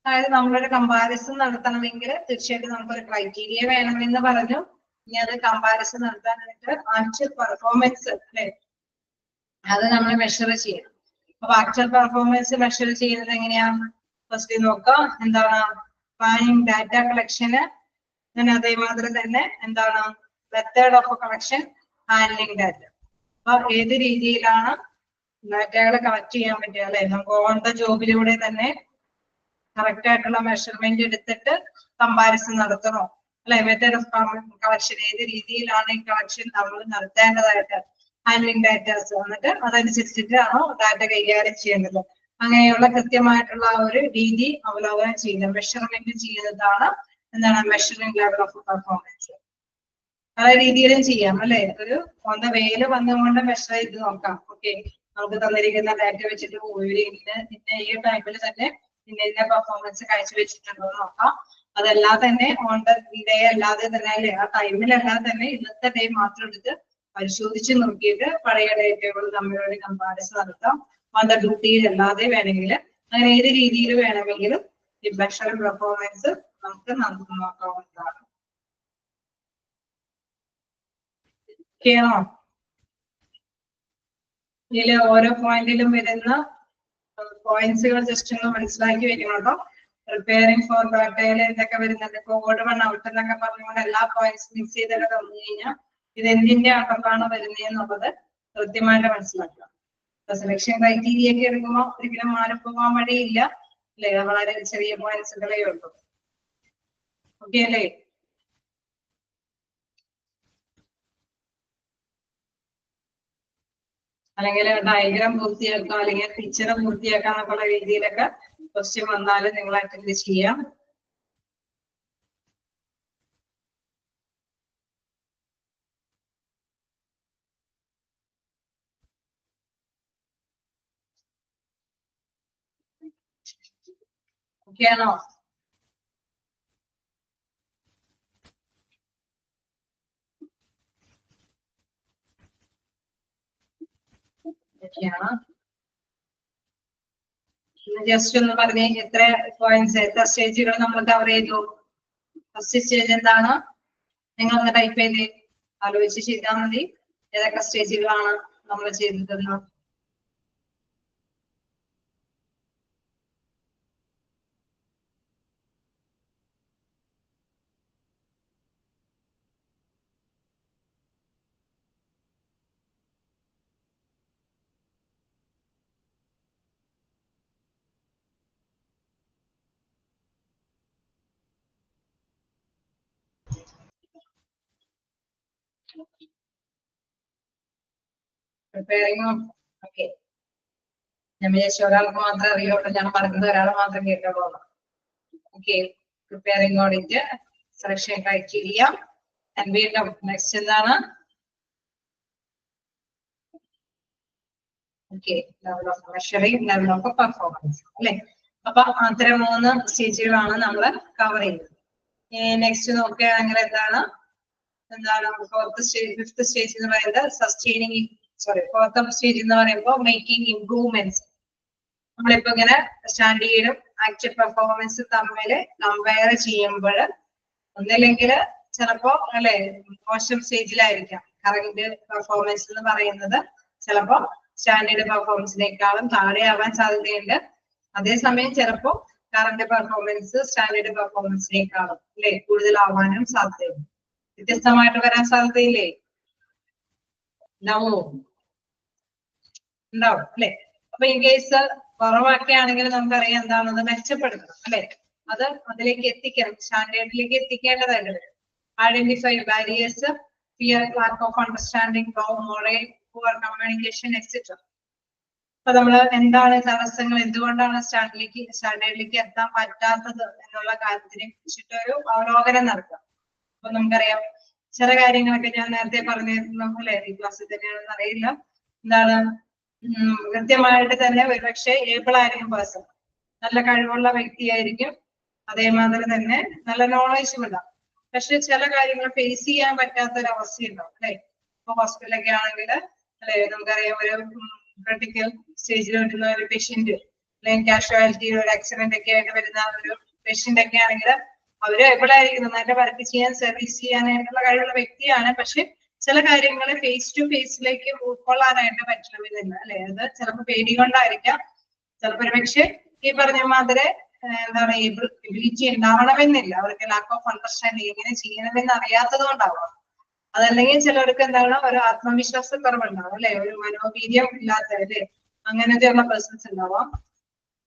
അതായത് നമ്മളൊരു കമ്പാരിസൺ നടത്തണമെങ്കിൽ തീർച്ചയായിട്ടും നമുക്കൊരു ക്രൈറ്റീരിയ വേണമെന്ന് പറഞ്ഞു. ഇനി അത് കമ്പാരിസൺ നടത്താനായിട്ട് ആക്ച്വൽ പെർഫോമൻസ് അല്ലെ അത് നമ്മൾ മെഷർ ചെയ്യണം. അപ്പൊ ആക്ച്വൽ പെർഫോമൻസ് മെഷർ ചെയ്യുന്നത് എങ്ങനെയാ? ഫസ്റ്റ് നോക്കാം എന്താണ് പ്ലാനിങ് ഡാറ്റ കളക്ഷന്, അതേമാതിരി തന്നെ എന്താണ് method of collection, handling data. അപ്പൊ ഏത് രീതിയിലാണ് ഡാറ്റകൾ കളക്ട് ചെയ്യാൻ പറ്റുക അല്ലെ? നമുക്ക് ഓൺ ദ ജോബിലൂടെ തന്നെ കറക്റ്റ് ആയിട്ടുള്ള മെഷർമെന്റ് എടുത്തിട്ട് കമ്പാരിസൺ നടത്തണോ അല്ലെ? മെത്തേഡ് ഓഫ് കളക്ഷൻ ഏത് രീതിയിലാണ് ഈ കളക്ഷൻ നമ്മൾ നടത്തേണ്ടതായിട്ട്, ഹാൻഡ്ലിംഗ് ഡാറ്റാസ് വന്നിട്ട് അതനുസരിച്ചിട്ടാണോ ഡാറ്റ കൈകാര്യം ചെയ്യേണ്ടത്, അങ്ങനെയുള്ള കൃത്യമായിട്ടുള്ള ഒരു രീതി അവലോകനം ചെയ്യുന്നത്, മെഷർമെന്റ് ചെയ്യുന്നതാണ് എന്താണ് മെഷറിംഗ് ലെവൽ ഓഫ് പെർഫോമൻസ്. പല രീതിയിലും ചെയ്യാം അല്ലെ? ഒരു ഒന്ന് വെയില് വന്നുകൊണ്ട് മെഷർ ചെയ്ത് നോക്കാം. ഓക്കെ, നമുക്ക് തന്നിരിക്കുന്ന ഡാറ്റ വെച്ചിട്ട് ഇന്ന ഈ ടൈമിൽ തന്നെ ഇന്ന പെർഫോമൻസ് കാഴ്ചവെച്ചിട്ടുണ്ടോ എന്ന് നോക്കാം. അതെല്ലാം തന്നെ ഓൺ ദ ഡേ അല്ലാതെ തന്നെ അല്ലെ, ആ ടൈമിലല്ലാതെ തന്നെ ഇന്നത്തെ ഡേ മാത്രം എടുത്ത് പരിശോധിച്ച് നോക്കിയിട്ട് പഴയ ഡേറ്റകൾ തമ്മിലൊരു കമ്പാരിസൺ നടത്താം. ഓൺ ദ ഡ്യൂട്ടിയിൽ അല്ലാതെ വേണമെങ്കിൽ, അങ്ങനെ ഏത് രീതിയിൽ വേണമെങ്കിലും ഈ മെഷറിംഗ് പെർഫോമൻസ് നമുക്ക് നോക്കാവുന്നതാണ്. ഇതില് ഓരോ പോയിന്റിലും വരുന്ന പോയിന്റ്സുകൾ ജസ്റ്റ് ഒന്ന് മനസ്സിലാക്കി വെക്കണം കേട്ടോ. പ്രിപ്പയറിംഗ് ഫോർ ഡാറ്റയിൽ എന്തൊക്കെ വരുന്നുണ്ട്, ഇപ്പൊ ഓർഡർ വൺ ഔട്ട് എന്നൊക്കെ പറഞ്ഞുകൊണ്ട് എല്ലാ പോയിന്റ്സ് മിക്സ് ചെയ്തൊക്കെ തന്നു കഴിഞ്ഞാൽ ഇത് എന്തിന്റെ അകത്താണ് വരുന്നത് എന്നുള്ളത് കൃത്യമായിട്ട് മനസ്സിലാക്കുക. സെലക്ഷൻ ക്രൈറ്റീരിയ ഒക്കെ എടുക്കുമ്പോൾ ഒരിക്കലും മാറിപ്പോകാൻ വഴിയില്ല അല്ലെ? വളരെ ചെറിയ പോയിന്റ്സുകളേ ഉള്ളൂ. ഓക്കെ അല്ലേ? അല്ലെങ്കിൽ ഡയഗ്രാം പൂർത്തിയാക്കാം, അല്ലെങ്കിൽ പിക്ചർ പൂർത്തിയാക്കാം എന്നുള്ള രീതിയിലൊക്കെ ക്വസ്റ്റ്യൻ വന്നാൽ നിങ്ങൾ അറ്റൻഡ് ചെയ്യാം. ഓക്കെ ആണോ? ജസ്റ്റ് ഒന്ന് പറഞ്ഞേ, എത്ര പോയിന്റ്സ് എത്ര സ്റ്റേജുകൾ നമ്മൾ കവർ ചെയ്തു? ഫസ്റ്റ് സ്റ്റേജ് എന്താണ്? നിങ്ങൾ ഒന്ന് ടൈപ്പ് ചെയ്ത് ആലോചിച്ച് ചെയ്താൽ മതി. ഏതൊക്കെ സ്റ്റേജുകളാണ് നമ്മൾ ചെയ്തിട്ടുള്ളത്? പ്രിപ്പയറിംഗ്. ഓക്കെ, ഞാൻ വിചാരിച്ച ഒരാൾക്ക് മാത്രമേ അറിയുള്ളൂ, ഞാൻ പറഞ്ഞത് ഒരാൾ മാത്രം കേട്ടോളൂ. Okay, preparing audit, selection criteria, വീണ്ടും നെക്സ്റ്റ് എന്താണ്? Okay, level of measuring, level of performance അല്ലെ? അപ്പൊ അത്തരം 3 സ്റ്റേജുകളാണ് നമ്മൾ കവർ ചെയ്യുന്നത്. നെക്സ്റ്റ് നോക്കുകയാണെങ്കിൽ എന്താണ് ഫോർത്ത് സ്റ്റേജ്, ഫിഫ്ത് സ്റ്റേജ് എന്ന് പറയുന്നത് സസ്റ്റെയിനിങ്, ഫോർത്ത് സ്റ്റേജ് എന്ന് പറയുമ്പോൾ മേക്കിംഗ് ഇംപ്രൂവ്മെന്റ്സ്. നമ്മളിപ്പോ ഇങ്ങനെ സ്റ്റാൻഡേർഡും ആക്ച്വൽ പെർഫോമൻസും തമ്മിൽ കമ്പയർ ചെയ്യുമ്പോൾ ഒന്നില്ലെങ്കിൽ ചിലപ്പോ അല്ലെ മോശം സ്റ്റേജിലായിരിക്കാം കറന്റ് പെർഫോമൻസ് എന്ന് പറയുന്നത്, ചിലപ്പോ സ്റ്റാൻഡേർഡ് പെർഫോമൻസിനേക്കാളും താഴെ ആവാൻ സാധ്യതയുണ്ട്. അതേസമയം ചിലപ്പോ കറന്റ് പെർഫോമൻസ് സ്റ്റാൻഡേർഡ് പെർഫോമൻസിനേക്കാളും അല്ലെ കൂടുതലാവാനും സാധ്യതയുണ്ട്. വ്യത്യസ്തമായിട്ട് വരാൻ സാധ്യതയില്ലേ? ഉണ്ടാവും അല്ലെ? അപ്പൊ ഇൻ കേസ് കുറവൊക്കെയാണെങ്കിൽ നമുക്കറിയാം എന്താണത് മെച്ചപ്പെടുത്തണം അല്ലെ? അത് അതിലേക്ക് എത്തിക്കണം, സ്റ്റാൻഡേർഡിലേക്ക് എത്തിക്കേണ്ടതായിട്ട് വരും. Identify barriers, fear, lack of understanding, low moral, poor communication etcetera. അപ്പൊ നമ്മൾ എന്താണ് തടസ്സങ്ങൾ, എന്തുകൊണ്ടാണ് സ്റ്റാൻഡേർഡിലേക്ക് എത്താൻ പറ്റാത്തത് എന്നുള്ള കാര്യത്തിനെ കുറിച്ചിട്ട് ഒരു അവലോകനം നടത്താം. അപ്പൊ നമുക്കറിയാം ചില കാര്യങ്ങളൊക്കെ ഞാൻ നേരത്തെ പറഞ്ഞിരുന്നു അല്ലെ, ഈ ക്ലാസ്സിൽ തന്നെയാണെന്ന് അറിയില്ല, എന്താണ് കൃത്യമായിട്ട് തന്നെ ഒരുപക്ഷെ ഏബിൾ ആയിരിക്കും പേഴ്സൺ, നല്ല കഴിവുള്ള വ്യക്തിയായിരിക്കും, അതേമാതിരി തന്നെ നല്ല നോളേജും ഉണ്ടാവും. പക്ഷെ ചില കാര്യങ്ങൾ ഫേസ് ചെയ്യാൻ പറ്റാത്ത ഒരു അവസ്ഥയുണ്ടാവും അല്ലെ? ഇപ്പൊ ഹോസ്പിറ്റലൊക്കെ ആണെങ്കിൽ അല്ലെ, നമുക്കറിയാം ഒരു ക്രിട്ടിക്കൽ സ്റ്റേജിൽ വരുന്ന ഒരു പേഷ്യന്റ് അല്ലെങ്കിൽ കാഷ്വാലിറ്റി ഒരു ആക്സിഡന്റ് ഒക്കെ ആയിട്ട് വരുന്ന ഒരു പേഷ്യന്റ് ഒക്കെ ആണെങ്കിൽ അവര് എവിടെയായിരിക്കും നന്നായിട്ട് വർക്ക് ചെയ്യാൻ സർവീസ് ചെയ്യാനായിട്ടുള്ള കഴിവുള്ള വ്യക്തിയാണ്. പക്ഷെ ചില കാര്യങ്ങൾ ഫേസ് ടു ഫേസിലേക്ക് ഉൾക്കൊള്ളാനായിട്ട് പറ്റണമെന്നില്ല അല്ലെ. അത് ചിലപ്പോൾ പേടി കൊണ്ടായിരിക്കാം, ചിലപ്പോൾ പക്ഷെ ഈ പറഞ്ഞ മാതിരി എന്താണ് എബിലിറ്റി ഉണ്ടാവണമെന്നില്ല. അവർക്ക് ലാക്ക് ഓഫ് അണ്ടർസ്റ്റാൻഡിങ് എങ്ങനെ ചെയ്യണമെന്ന് അറിയാത്തത് കൊണ്ടാവാം. അതല്ലെങ്കിൽ ചിലർക്ക് എന്താണ് ഒരു ആത്മവിശ്വാസക്കുറവുണ്ടാവും അല്ലെ, ഒരു മനോവീര്യം ഇല്ലാത്ത അല്ലെ, അങ്ങനത്തെയുള്ള പേഴ്സൺസ് ഉണ്ടാവാം.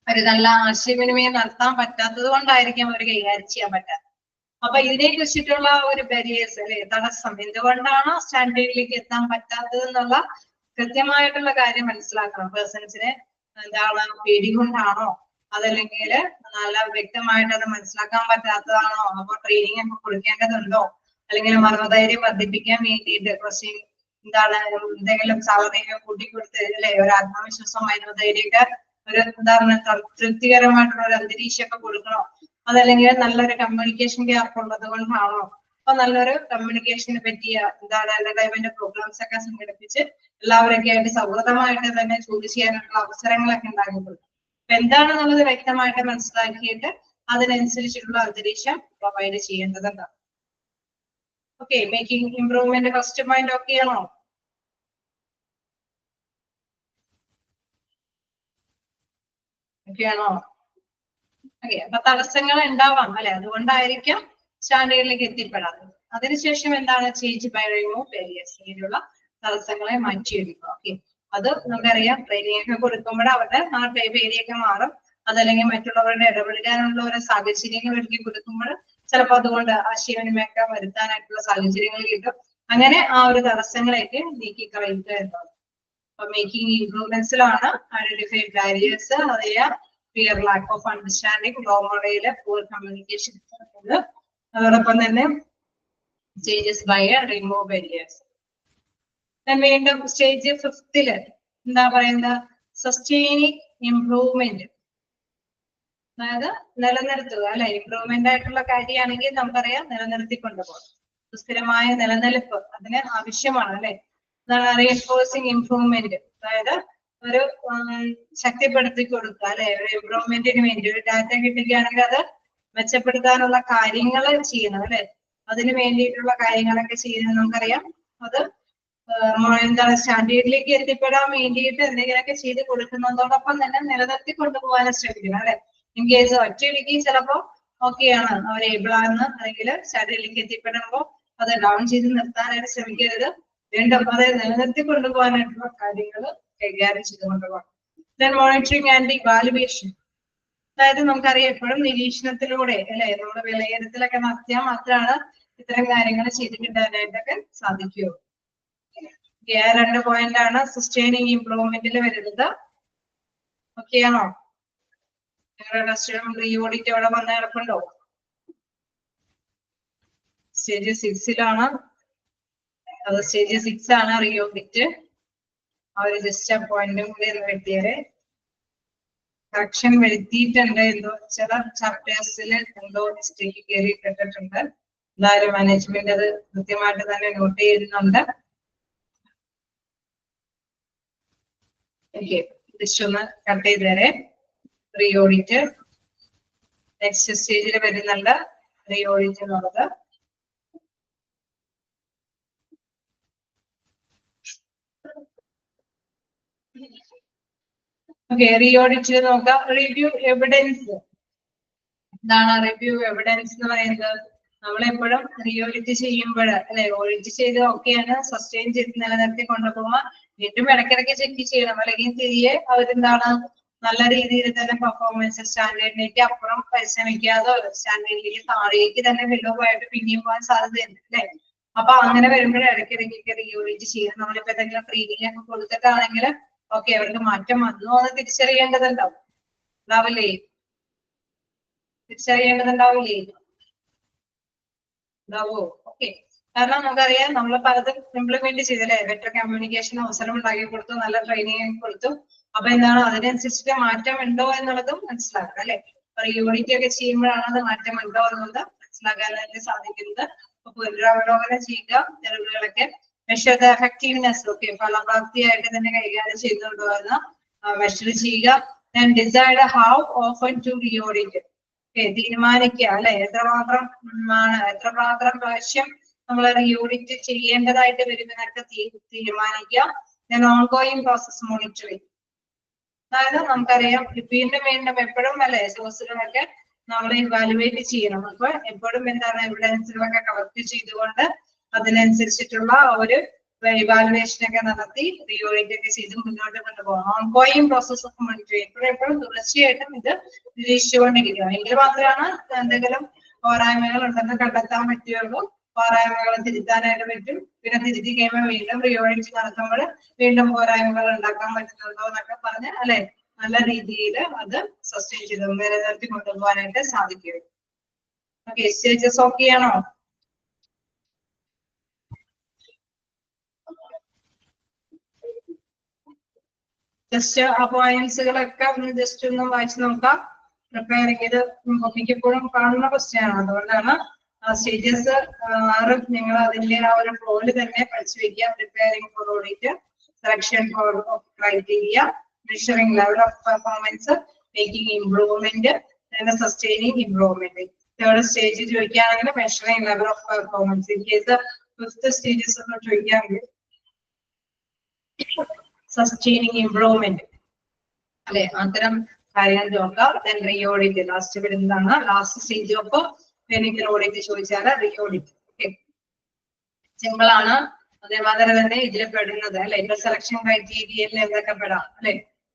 ഒരു നല്ല ആശയവിനിമയം നടത്താൻ പറ്റാത്തത് കൊണ്ടായിരിക്കും അവർ കൈകാര്യം ചെയ്യാൻ പറ്റാത്തത്. അപ്പൊ ഇതിനെ കുറിച്ചിട്ടുള്ള ഒരു ബാരിയേഴ്സ് അല്ലെ, തടസ്സം, എന്തുകൊണ്ടാണ് സ്റ്റാൻഡേർഡിലേക്ക് എത്താൻ പറ്റാത്തത് എന്നുള്ള കൃത്യമായിട്ടുള്ള കാര്യം മനസ്സിലാക്കണം. പേഴ്സൺസിനെ എന്താണ് പേടി കൊണ്ടാണോ, അതല്ലെങ്കിൽ നല്ല വ്യക്തമായിട്ട് അത് മനസ്സിലാക്കാൻ പറ്റാത്തതാണോ, അപ്പൊ ട്രെയിനിങ് ഒക്കെ കൊടുക്കേണ്ടതുണ്ടോ, അല്ലെങ്കിൽ മനോധൈര്യം വർദ്ധിപ്പിക്കാൻ വേണ്ടിയിട്ട് കുറച്ച് എന്താണ് എന്തെങ്കിലും സാവധാനം കൂട്ടിക്കൊടുത്ത് അല്ലെ, ഒരു ആത്മവിശ്വാസം മനോധൈര്യമൊക്കെ ഒരു എന്താണ് തൃപ്തികരമായിട്ടുള്ള ഒരു അന്തരീക്ഷമൊക്കെ കൊടുക്കണോ, അതല്ലെങ്കിൽ നല്ലൊരു കമ്മ്യൂണിക്കേഷൻ ഗ്യാപ്പ് ഉള്ളത് കൊണ്ടാണോ. അപ്പൊ നല്ലൊരു കമ്മ്യൂണിക്കേഷനെ പറ്റിയ എന്താണ് എന്റർടൈൻമെന്റ് പ്രോഗ്രാംസ് ഒക്കെ സംഘടിപ്പിച്ച് എല്ലാവരൊക്കെ ആയിട്ട് സൗഹൃദമായിട്ട് തന്നെ ചോദ്യം ചെയ്യാനുള്ള അവസരങ്ങളൊക്കെ ഉണ്ടാക്കി കൊടുക്കും. അപ്പൊ എന്താണെന്നുള്ളത് വ്യക്തമായിട്ട് മനസ്സിലാക്കിയിട്ട് അതിനനുസരിച്ചിട്ടുള്ള അന്തരീക്ഷം പ്രൊവൈഡ് ചെയ്യേണ്ടതുണ്ട്. Okay, making improvement first point okay ആണോ? ഓക്കെയാണോ? ഓക്കെ, അപ്പൊ തടസ്സങ്ങൾ ഉണ്ടാവാം അല്ലെ, അതുകൊണ്ടായിരിക്കാം സ്റ്റാൻഡേർഡിലേക്ക് എത്തിപ്പെടാത്തത്. അതിനുശേഷം എന്താണ് ചേഞ്ച് ബൈ റിമൂവ് ബാരിയേഴ്സ്, ഇങ്ങനെയുള്ള തടസ്സങ്ങളെ മാറ്റിയെടുക്കുക. ഓക്കെ, അത് നമുക്കറിയാം ട്രെയിനിങ് ഒക്കെ കൊടുക്കുമ്പോൾ അവരുടെ ആ പേടിയൊക്കെ മാറും. അതല്ലെങ്കിൽ മറ്റുള്ളവരുടെ ഇടപെടാനുള്ള ഒരു സാഹചര്യങ്ങൾ ഒരുക്കി കൊടുക്കുമ്പോൾ ചിലപ്പോൾ അതുകൊണ്ട് ആശയവിനിമയമൊക്കെ വരുത്താനായിട്ടുള്ള സാഹചര്യങ്ങൾ കിട്ടും. അങ്ങനെ ആ ഒരു തടസ്സങ്ങളെയൊക്കെ നീക്കി കളയുക എന്നാണ്. അപ്പൊ മേക്കിംഗ് ഇംപ്രൂവ്മെന്റ്സിലാണ് ഐഡന്റിഫൈഡ് ബാരിയേഴ്സ്, അതറിയാം clear lack of understanding, low മോറയില് പൂർ കമ്മ്യൂണിക്കേഷൻ, അതോടൊപ്പം തന്നെ ചേഞ്ചസ് ബൈ റിമൂവ് ബാരിയേഴ്സ്. വീണ്ടും സ്റ്റേജ് 5 എന്താ പറയുന്നത്, സസ്റ്റൈനിങ് ഇംപ്രൂവ്മെന്റ്, അതായത് നിലനിർത്തുക അല്ലെ. ഇംപ്രൂവ്മെന്റ് ആയിട്ടുള്ള കാര്യമാണെങ്കിൽ നമുക്കറിയാം നിലനിർത്തിക്കൊണ്ടുപോകും. സുസ്ഥിരമായ നിലനിൽപ്പ് അതിന് ആവശ്യമാണ് അല്ലെ. അതാണ് റീഎൻഫോഴ്സിങ് ഇംപ്രൂവ്മെന്റ്, അതായത് ഒരു ശക്തിപ്പെടുത്തി കൊടുക്കുക അല്ലെ. ഒരു ഇംപ്രൂവ്മെന്റിന് വേണ്ടി ഒരു ഡാറ്റ കിട്ടുകയാണെങ്കിൽ അത് മെച്ചപ്പെടുത്താനുള്ള കാര്യങ്ങൾ ചെയ്യണം അല്ലെ. അതിന് വേണ്ടിയിട്ടുള്ള കാര്യങ്ങളൊക്കെ ചെയ്യുന്നത് നമുക്കറിയാം. അത് എന്താണ് സ്റ്റാൻഡേർഡിലേക്ക് എത്തിപ്പെടാൻ വേണ്ടിയിട്ട് എന്തെങ്കിലുമൊക്കെ ചെയ്ത് കൊടുക്കുന്നതോടൊപ്പം തന്നെ നിലനിർത്തി കൊണ്ടുപോകാൻ ശ്രമിക്കണം അല്ലെ. ഇൻ കേസ് ഒറ്റയടിക്ക് ചിലപ്പോ ഓക്കെയാണ് അവർ ഏബിളാണെന്ന്, അല്ലെങ്കിൽ സ്റ്റാൻഡേർഡിലേക്ക് എത്തിപ്പെടുമ്പോൾ അത് ഡൗൺ ചെയ്ത് നിർത്താനായിട്ട് ശ്രമിക്കരുത്. വീണ്ടും അത് നിലനിർത്തി കൊണ്ടുപോകാനായിട്ടുള്ള കാര്യങ്ങൾ കൈകാര്യം ചെയ്തുകൊണ്ടുപോകണം. ദെൻ മോണിറ്ററിങ് ആൻഡ് ഇവാലുവേഷൻ, അതായത് നമുക്കറിയാം എപ്പോഴും നിരീക്ഷണത്തിലൂടെ അല്ലെ, നമ്മുടെ വിലയിരുത്തലൊക്കെ നടത്തിയാൽ മാത്രമാണ് ഇത്തരം കാര്യങ്ങൾ ചെയ്തിട്ടുണ്ടാകാനായിട്ടൊക്കെ സാധിക്കൂ. രണ്ട് പോയിന്റ് ആണ് സസ്റ്റൈനിങ് ഇംപ്രൂവ്മെന്റിൽ വരുന്നത്. ഓക്കെയാണോ? നിങ്ങളുടെ ടെസ്റ്റ് റീ ഓഡിറ്റ് അവിടെ വന്ന് കിടപ്പുണ്ടോ? സ്റ്റേജ് 6 അത് സ്റ്റേജ് 6 ആണ് റീ ഓഡിറ്റ്. അവര് ജസ്റ്റ് ആ പോയിന്റും കൂടി വരുത്തിയത് കറക്ഷൻ വരുത്തിയിട്ടുണ്ട്. എന്തോ ചില ചാപ്റ്റേഴ്സിൽ എന്തോ മിസ്റ്റേക്ക് കയറി ഇട്ടിട്ടുണ്ട്. എല്ലാവരും മാനേജ്മെന്റ് അത് കൃത്യമായിട്ട് തന്നെ നോട്ട് ചെയ്യുന്നുണ്ട്. ഓക്കെ, ജസ്റ്റ് ഒന്ന് കട്ട് ചെയ്ത് തരേ. റീ ഓഡിറ്റ് നെക്സ്റ്റ് സ്റ്റേജിൽ വരുന്നുണ്ട്. റീ ഓഡിറ്റ് എന്നുള്ളത് ഓക്കെ. റീ ഓഡിറ്റ് നോക്കാം. റിവ്യൂ എവിഡൻസ്, എന്താണ് റിവ്യൂ എവിഡൻസ് എന്ന് പറയുന്നത്? നമ്മളെപ്പോഴും റീ ഓഡിറ്റ് ചെയ്യുമ്പോൾ അല്ലെ, ഓഡിറ്റ് ചെയ്ത് ഓക്കെയാണ് സസ്റ്റെയിൻ ചെയ്ത് നിലനിർത്തി കൊണ്ടുപോകുമ്പോൾ വീണ്ടും ഇടയ്ക്കിടയ്ക്ക് ചെക്ക് ചെയ്യണം. അല്ലെങ്കിൽ തിരികെ അവരെന്താണ് നല്ല രീതിയിൽ തന്നെ പെർഫോമൻസ് സ്റ്റാൻഡേർഡിലേക്ക് അപ്പുറം പരിശ്രമിക്കാതെ സ്റ്റാൻഡേർഡിലേക്ക് താഴേക്ക് തന്നെ വിലോപമായിട്ട് പിന്നെയും പോകാൻ സാധ്യതയുണ്ട് അല്ലെ. അപ്പൊ അങ്ങനെ വരുമ്പോഴേ ഇടയ്ക്കിടയ്ക്ക് റീ ഓഡിറ്റ് ചെയ്യണം. നമ്മളിപ്പോ എന്തെങ്കിലും ട്രെയിനിങ് ഒക്കെ കൊടുത്തിട്ടാണെങ്കിൽ ഓക്കെ അവർക്ക് മാറ്റം വന്നു എന്ന് തിരിച്ചറിയേണ്ടതുണ്ടാവും. ഉണ്ടാവില്ലേ? തിരിച്ചറിയേണ്ടതുണ്ടാവില്ലേ? ഉണ്ടാവോ? ഓക്കെ. കാരണം നമുക്കറിയാം നമ്മൾ പലതും ഇംപ്ലിമെന്റ് ചെയ്തല്ലേ. ബെറ്റർ കമ്മ്യൂണിക്കേഷൻ അവസരം ഉണ്ടാക്കി കൊടുത്തു, നല്ല ട്രെയിനിങ് കൊടുത്തു. അപ്പൊ എന്താണ് അതിനനുസരിച്ചിട്ട് മാറ്റം ഉണ്ടോ എന്നുള്ളതും മനസ്സിലാക്കുക അല്ലെ. റീ ഓഡിറ്റ് ഒക്കെ ചെയ്യുമ്പോഴാണ് അത് മാറ്റം ഉണ്ടോ എന്നുള്ളത് മനസ്സിലാക്കാനായിട്ട് സാധിക്കുന്നത്. അപ്പൊ പുനരവലോകനം ചെയ്യുക, തെളിവുകളൊക്കെ മെഷർ ദ എഫക്റ്റീവ്നെസ്, ഓക്കെ ഫലപ്രാപ്തിയായിട്ട് തന്നെ കൈകാര്യം ചെയ്യുന്നുണ്ടോ എന്ന് മെഷർ ചെയ്യുക. Then decide how often to re-audit. തീരുമാനിക്കുക അല്ലെ, എത്രമാത്രം പ്രാവശ്യം നമ്മൾ യൂണിറ്റ് ചെയ്യേണ്ടതായിട്ട് വരുമെന്നൊക്കെ തീരുമാനിക്കുക. then ongoing process monitoring, അതായത് നമുക്കറിയാം വീണ്ടും എപ്പോഴും അല്ലെ സോഴ്സുകളൊക്കെ നമ്മൾ ഇവാലുവേറ്റ് ചെയ്യണം. അപ്പൊ എപ്പോഴും എന്താണ് എവിഡൻസുകളൊക്കെ കളക്ട് ചെയ്തുകൊണ്ട് അതിനനുസരിച്ചിട്ടുള്ള ഒരു ഇവാലുവേഷൻ ഒക്കെ നടത്തി റിയോയിറ്റ് ഒക്കെ ചെയ്ത് മുന്നോട്ട് കൊണ്ടുപോകണം. ഓൺഗോയിങ് പ്രോസസ് ഓഫ് മോണിറ്ററിംഗ് എപ്പോഴും തുടർച്ചയായിട്ടും ഇത് നിരീക്ഷിച്ചുകൊണ്ടിരിക്കണം. എങ്കിൽ മാത്രമാണ് എന്തെങ്കിലും പോരായ്മകൾ ഉണ്ടെന്ന് കണ്ടെത്താൻ പറ്റുകയുള്ളൂ. പോരായ്മകൾ തിരുത്താനായിട്ട് പറ്റും. പിന്നെ തിരുത്തി കഴിയുമ്പോൾ വീണ്ടും റിയോയിറ്റ് നടത്തുമ്പോൾ വീണ്ടും പോരായ്മകൾ ഉണ്ടാക്കാൻ പറ്റുന്നുണ്ടോ എന്നൊക്കെ പറഞ്ഞ് അല്ലെ നല്ല രീതിയിൽ അത് സസ്റ്റെയിൻ ചെയ്ത് നിലനിർത്തി കൊണ്ടുപോകാനായിട്ട് സാധിക്കും. ഓക്കെ, സ്റ്റേജസ് ഓക്കെ ആണോ? ജസ്റ്റ് ആ പോയിന്റ്സുകളൊക്കെ ഒന്ന് ജസ്റ്റ് ഒന്ന് വായിച്ചു നോക്കാം. പ്രിപ്പയറിംഗ് ഇത് മിക്കപ്പോഴും കാണുന്ന ക്വസ്റ്റ്യൻ ആണ്. അതുകൊണ്ടാണ് സ്റ്റേജസ് 6 നിങ്ങൾ അതിന്റെ ആ ഒരു ഫ്ലോയിൽ തന്നെ പഠിച്ചു വെക്കുക. Preparing for audit, selection for criteria, measuring level of performance, making improvement, sustaining improvement. Third stage ചോദിക്കുകയാണെങ്കിൽ measuring level of performance. In case fifth stages ഒന്ന് ചോദിക്കുകയാണെങ്കിൽ സസ്റ്റെയിനിങ് ഇംപ്രൂവ്മെന്റ് അല്ലെ, അത്തരം കാര്യങ്ങൾ നോക്കാം. then re-audit ലാസ്റ്റ് വരുന്നതാണ്. Last stage of clinical audit ചോദിച്ചാൽ re-audit. Okay, simple ആണ്. അതേമാതിരി തന്നെ ഇതിൽ പെടുന്നത് അല്ലെ സെലക്ഷൻ ക്രൈറ്റീരിയയിൽ എന്തൊക്കെ പെടാം അല്ലെ.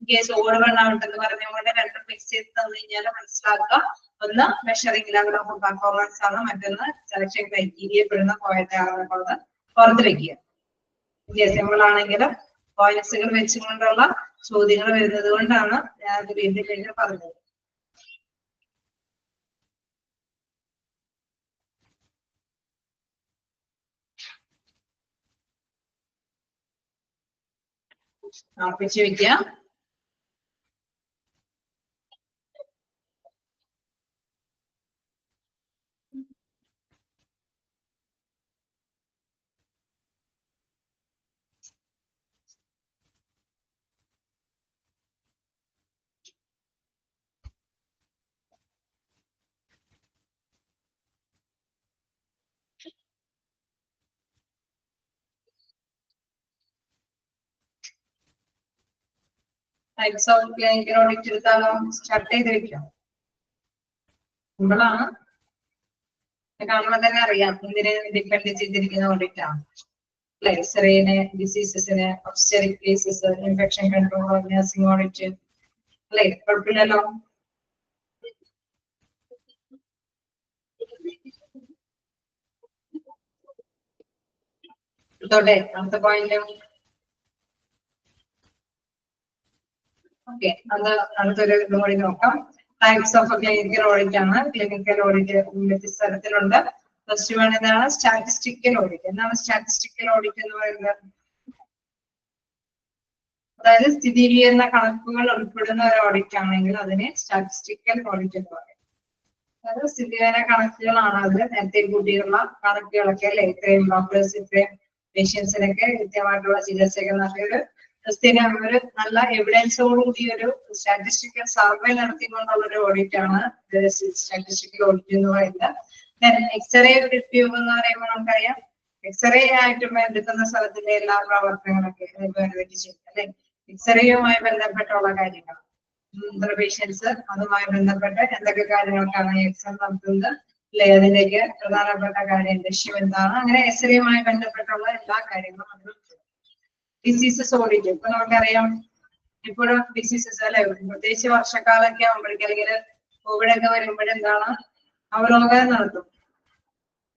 കേസ് ഓടുവൺ ഔട്ട് എന്ന് പറഞ്ഞുകൊണ്ട് രണ്ടും മിക്സ് ചെയ്ത് തന്നു കഴിഞ്ഞാൽ മനസ്സിലാക്കുക. ഒന്ന് മെഷറിംഗ് ലെവൽ ഓഫ് പെർഫോമൻസ് ആണ്, മറ്റൊന്ന് സെലക്ഷൻ ക്രൈറ്റീരിയ പെടുന്ന പോയിന്റ് ആണെന്നുള്ളത് പുറത്ത് വെക്കുക. സിമ്പിൾ ആണെങ്കിലും പോയിന്റ്സുകൾ വെച്ചുകൊണ്ടുള്ള ചോദ്യങ്ങൾ വരുന്നത് കൊണ്ടാണ് ഞാൻ അത് വീണ്ടും കഴിഞ്ഞ് പറഞ്ഞത്. ഉറപ്പിച്ചു വെക്കുക. ടൈപ്സ് ഓഫ് ക്ലിനിക്കൽ ഓഡിറ്റ് എടുത്താലോ? സ്റ്റാർട്ട് ചെയ്ത് വെക്കാം. സിമ്പിളാണ്, കാണുമ്പോൾ തന്നെ അറിയാം ഇതിനെ ഡിപ്പെൻഡ് ചെയ്തിരിക്കുന്ന ഓഡിറ്റ് ആണ്. എക്സ്റേനെ, ഡിസീസസിന്, obstetric cases, infection control, nursing audit അല്ലെ, കുഴപ്പമില്ലല്ലോ. ഇതോടെ അടുത്ത പോയിന്റ്. ഓക്കെ, അത് അടുത്തൊരു ഇത് കൂടി നോക്കാം. ടൈപ്സ് ഓഫ് ക്ലിനിക്കൽ ഓഡിറ്റ് ആണ്. ക്ലിനിക്കൽ ഓഡിറ്റ് വ്യത്യസ്ത തരത്തിലുണ്ട്. ഫസ്റ്റ് വൺ എന്താണ്? Statistical audit. എന്താണ് സ്റ്റാറ്റിസ്റ്റിക്കൽ ഓഡിറ്റ് എന്ന് പറയുന്നത്? അതായത് സ്ഥിരീകരിക്കുന്ന കണക്കുകൾ ഉൾപ്പെടുന്ന ഒരു ഓഡിറ്റ് ആണെങ്കിൽ അതിനെ സ്റ്റാറ്റിസ്റ്റിക്കൽ ഓഡിറ്റ് എന്ന് പറയും. അതായത് സ്ഥിരീകരണ കണക്കുകളാണ്. അത് നേരത്തെ കൂട്ടിയുള്ള കണക്കുകളൊക്കെ അല്ലെ, ഇത്രയും ഡോക്ടേഴ്സ് ഇത്രയും പേഷ്യൻസിനൊക്കെ കൃത്യമായിട്ടുള്ള ചികിത്സയൊക്കെ നല്ലൊരു സ്ഥിരം ഒരു നല്ല എവിഡൻസോട് കൂടി ഒരു സ്റ്റാറ്റിസ്റ്റിക്കൽ സർവേ നടത്തിക്കൊണ്ടുള്ള ഒരു ഓഡിറ്റ് ആണ് സ്റ്റാറ്റിസ്റ്റിക്കൽ ഓഡിറ്റ് എന്ന് പറയുന്നത്. എക്സ്റേ റിവ്യൂ എന്ന് പറയുമ്പോൾ നമുക്കറിയാം എക്സ്റേ ആയിട്ട് എടുക്കുന്ന സ്ഥലത്തിന്റെ എല്ലാ പ്രവർത്തനങ്ങളൊക്കെ ചെയ്യും അല്ലെ. എക്സ്റേയുമായി ബന്ധപ്പെട്ടുള്ള കാര്യങ്ങൾ, പേഷ്യൻസ് അതുമായി ബന്ധപ്പെട്ട് എന്തൊക്കെ കാര്യങ്ങൾക്കാണ് എക്സ്റേ നടത്തുന്നത് അല്ലെ, അതിലേക്ക് പ്രധാനപ്പെട്ട കാര്യം ലക്ഷ്യം എന്താണ്, അങ്ങനെ എക്സ്റേയുമായി ബന്ധപ്പെട്ടുള്ള എല്ലാ കാര്യങ്ങളും നമ്മൾ. ഡിസീസസ് ഓഡിറ്റ് ഇപ്പൊ നമുക്കറിയാം ഇപ്പോഴും ഡിസീസസ് അല്ലെ, പ്രത്യേകിച്ച് വർഷക്കാലൊക്കെ ആകുമ്പോഴേക്കും അല്ലെങ്കിൽ കോവിഡ് ഒക്കെ വരുമ്പോഴെന്താണ് അവലോകനം നടത്തും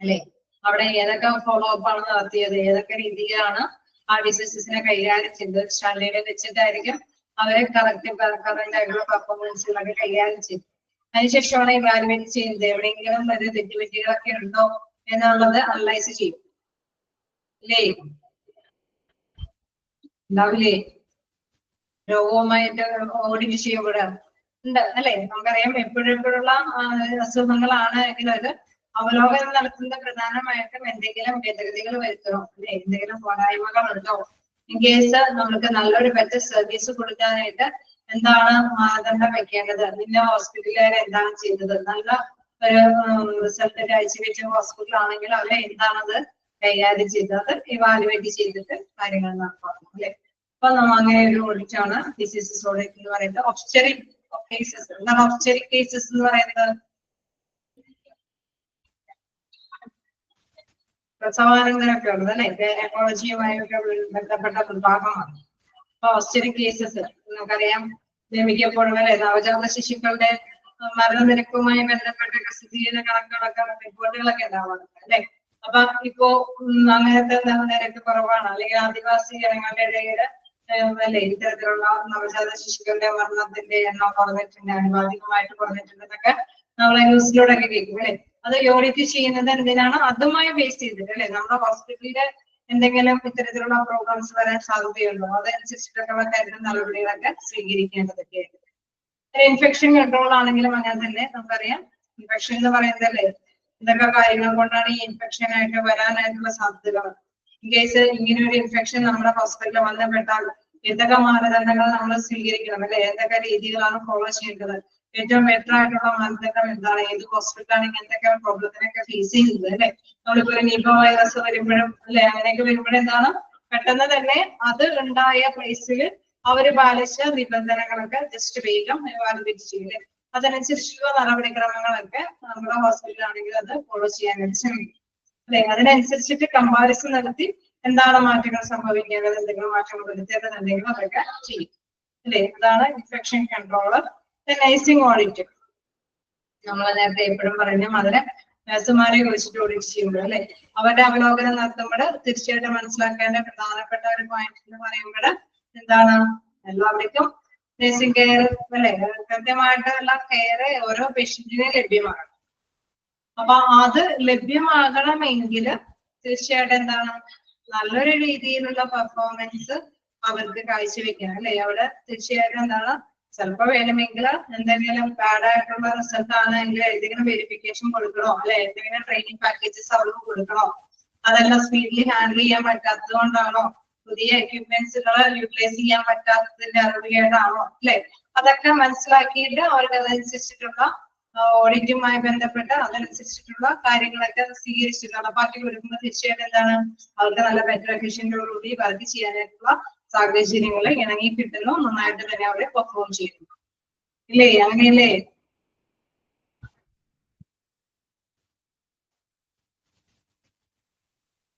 അല്ലെ. അവിടെ ഏതൊക്കെ ഫോളോ അപ്പ് ആണ് നടത്തിയത്, ഏതൊക്കെ രീതിയിലാണ് ആ ഡിസീസസിനെ കൈകാര്യം ചെയ്തത്, സ്റ്റാൻഡേർഡ് വെച്ചിട്ടായിരിക്കും അവരെ കറന്റ് ആയിട്ടുള്ള പെർഫോമൻസുകളൊക്കെ കൈകാര്യം ചെയ്തു. അതിനുശേഷമാണ് ഇവാലുവേറ്റ് ചെയ്യുന്നത്. എവിടെയെങ്കിലും ഒരു തെറ്റുപറ്റികളൊക്കെ ഉണ്ടോ എന്നുള്ളത് അനലൈസ് ചെയ്യും അല്ലേ, ഉണ്ടാവില്ലേ? രോഗവുമായിട്ട് ഓഡിറ്റ് ചെയ്യുമ്പോൾ ഉണ്ട് അല്ലെ. നമുക്കറിയാം എപ്പോഴെപ്പോഴുള്ള അസുഖങ്ങളാണ് എങ്കിൽ അത് അവലോകനം നടത്തുന്നത് പ്രധാനമായിട്ടും എന്തെങ്കിലും ഭേദഗതികൾ വരുത്തണോ അല്ലെ, എന്തെങ്കിലും പോരായ്മകൾ ഉണ്ടോ, ഇൻ കേസ് നമുക്ക് നല്ലൊരു ബെറ്റർ സർവീസ് കൊടുക്കാനായിട്ട് എന്താണ് മാനദണ്ഡം വെക്കേണ്ടത്, നിന്റെ ഹോസ്പിറ്റലുകാർ എന്താണ് ചെയ്തത്, നല്ല ഒരു റിസൾട്ട് കാഴ്ചവെച്ച ഹോസ്പിറ്റൽ ആണെങ്കിൽ അവരെ എന്താണത് കൈകാര്യം ചെയ്തത് ഇവാലുവേറ്റ് ചെയ്തിട്ട് കാര്യങ്ങൾ നടപ്പാക്കും അല്ലെ. അപ്പൊ നമ്മൾ അങ്ങനെ ഒരു ഓഡിറ്റ് ആണ് ഡിസീസസ് ഓഡിറ്റ് എന്ന് പറയുന്നത്. ഒബ്സ്റ്ററിക് കേസസ്, എന്താണ് ഒബ്സ്റ്ററിക് കേസസ് എന്ന് പറയുന്നത്? പ്രസവാനന്തരമൊക്കെ ഉള്ളത് അല്ലെ, ഗൈനക്കോളജിയുമായൊക്കെ ബന്ധപ്പെട്ട വിഭാഗമാണ്. അപ്പൊ ഒബ്സ്റ്ററിക് കേസസ് നമുക്കറിയാം മിക്കപ്പോഴും അല്ലെ നവജാത ശിശുക്കളുടെ മരണനിരക്കുമായി ബന്ധപ്പെട്ട പ്രസിദ്ധീകരണ കണക്കുകളൊക്കെ റിപ്പോർട്ടുകളൊക്കെ ഉണ്ടാവാറുണ്ട് അല്ലെ. അപ്പൊ ഇപ്പോ അങ്ങനത്തെ നിരക്ക് കുറവാണ്, അല്ലെങ്കിൽ ആദിവാസി ജനങ്ങളുടെ ഇടയില് അല്ലെ ഇത്തരത്തിലുള്ള നവജാത ശിശുക്കളുടെ മരണത്തിന്റെ എണ്ണം കുറഞ്ഞിട്ടുണ്ട്, അനുപാതികമായിട്ട് കുറഞ്ഞിട്ടുണ്ടെന്നൊക്കെ നമ്മളെ ന്യൂസിലൂടെ ഒക്കെ കേൾക്കും അല്ലെ. അത് ഓഡിറ്റ് ചെയ്യുന്നത് എന്തിനാണ്? അതുമായി ബേസ് ചെയ്തിട്ട് അല്ലെ, നമ്മുടെ ഹോസ്പിറ്റലില് എന്തെങ്കിലും ഇത്തരത്തിലുള്ള പ്രോഗ്രാംസ് വരാൻ സാധ്യതയുണ്ടോ, അതനുസരിച്ചിട്ടൊക്കെയുള്ള കരുതൽ നടപടികളൊക്കെ സ്വീകരിക്കേണ്ടതൊക്കെയായിട്ട്. ഇൻഫെക്ഷൻ കൺട്രോൾ ആണെങ്കിലും അങ്ങനെ തന്നെ നമുക്കറിയാം. ഇൻഫെക്ഷൻ എന്ന് പറയുന്നത് അല്ലേ ഇതൊക്കെ കാര്യങ്ങൾ കൊണ്ടാണ് ഈ ഇൻഫെക്ഷൻ ആയിട്ട് വരാനായിട്ടുള്ള സാധ്യതകൾ. ഇൻ കേസ് ഇങ്ങനെ ഒരു ഇൻഫെക്ഷൻ നമ്മുടെ ഹോസ്പിറ്റലിൽ വന്നപ്പെട്ടാൽ എന്തൊക്കെ മാനദണ്ഡങ്ങൾ നമ്മൾ സ്വീകരിക്കണം അല്ലെ, എന്തൊക്കെ രീതികളാണ് ഫോളോ ചെയ്യേണ്ടത്, ഏറ്റവും ബെറ്റർ ആയിട്ടുള്ള മാനദണ്ഡം എന്താണ്, ഏത് ഹോസ്പിറ്റലാണ് ഇങ്ങനത്തെ പ്രോബ്ലത്തിനൊക്കെ ഫേസ് ചെയ്യുന്നത് അല്ലെ. നമ്മളിപ്പോ നിപ വൈറസ് വരുമ്പോഴും അല്ലെ അങ്ങനെയൊക്കെ വരുമ്പോഴും എന്താണ് പെട്ടെന്ന് തന്നെ അത് ഉണ്ടായ പ്ലേസിൽ അവര് പാലിച്ച നിബന്ധനകളൊക്കെ ജസ്റ്റ് വേഗം എവാലുവേറ്റ് ചെയ്യില്ലേ, അതനുസരിച്ചുള്ള നടപടിക്രമങ്ങളൊക്കെ നമ്മുടെ ഹോസ്പിറ്റലാണെങ്കിൽ അത് ഫോളോ ചെയ്യാനായിട്ട് ശ്രമിക്കും അല്ലെ. അതിനനുസരിച്ചിട്ട് കമ്പാരിസൺ നടത്തി എന്താണ് മാറ്റങ്ങൾ സംഭവിക്കേണ്ടത്, എന്തെങ്കിലും മാറ്റങ്ങൾ വരുത്തേണ്ടതുണ്ടെങ്കിലും അതൊക്കെ ചെയ്യും അല്ലെ. അതാണ് ഇൻഫെക്ഷൻ കൺട്രോള്. നഴ്സിംഗ് ഓഡിറ്റ് നമ്മൾ നേരത്തെ എപ്പോഴും പറഞ്ഞ അതിനെ നഴ്സുമാരെ കുറിച്ചിട്ട് ഓഡിറ്റ് ചെയ്യുമ്പോൾ അല്ലെ അവരുടെ അവലോകനം നടത്തുമ്പോൾ തീർച്ചയായിട്ടും മനസ്സിലാക്കേണ്ട പ്രധാനപ്പെട്ട ഒരു പോയിന്റ് എന്ന് പറയുമ്പോൾ എന്താണ്, എല്ലാവർക്കും നഴ്സിംഗ് കെയർ അല്ലെ കൃത്യമായിട്ടുള്ള കെയർ ഓരോ പേഷ്യന്റിനും ലഭ്യമാണ്. അപ്പൊ അത് ലഭ്യമാകണമെങ്കിൽ തീർച്ചയായിട്ടും എന്താണ് നല്ലൊരു രീതിയിലുള്ള പെർഫോമൻസ് അവർക്ക് കാഴ്ചവെക്കണം അല്ലെ. അവിടെ തീർച്ചയായിട്ടും എന്താണ് ചിലപ്പോ വേണമെങ്കിൽ എന്തെങ്കിലും ബാഡ് ആയിട്ടുള്ള റിസൾട്ട് ആണെങ്കിൽ എന്തെങ്കിലും വെരിഫിക്കേഷൻ കൊടുക്കണോ അല്ലെ, എന്തെങ്കിലും ട്രെയിനിങ് പാക്കേജസ് അവർക്ക് കൊടുക്കണോ, അതെല്ലാം സ്പീഡിൽ ഹാൻഡിൽ ചെയ്യാൻ പറ്റാത്തത് കൊണ്ടാണോ, പുതിയ എക്യുപ്മെന്റ്സുകൾ യൂട്ടിലൈസ് ചെയ്യാൻ പറ്റാത്തതിന്റെ അറിവുകേടാണോ അല്ലെ, അതൊക്കെ മനസ്സിലാക്കിയിട്ട് അവർക്ക് അതനുസരിച്ചിട്ടുള്ള ഓഡിറ്റുമായി ബന്ധപ്പെട്ട് അതനുസരിച്ചിട്ടുള്ള കാര്യങ്ങളൊക്കെ സ്വീകരിച്ച് നടപ്പാക്കി കൊടുക്കുമ്പോൾ തീർച്ചയായിട്ടും എന്താണ് അവർക്ക് നല്ല ബെറ്റർ എഫിഷ്യന്റോടുകൂടി വർക്ക് ചെയ്യാനായിട്ടുള്ള സാഹചര്യങ്ങൾ ഇണങ്ങി കിട്ടുന്നു, നന്നായിട്ട് തന്നെ അവരെ പെർഫോം ചെയ്യുന്നു ഇല്ലേ, അങ്ങനെയല്ലേ?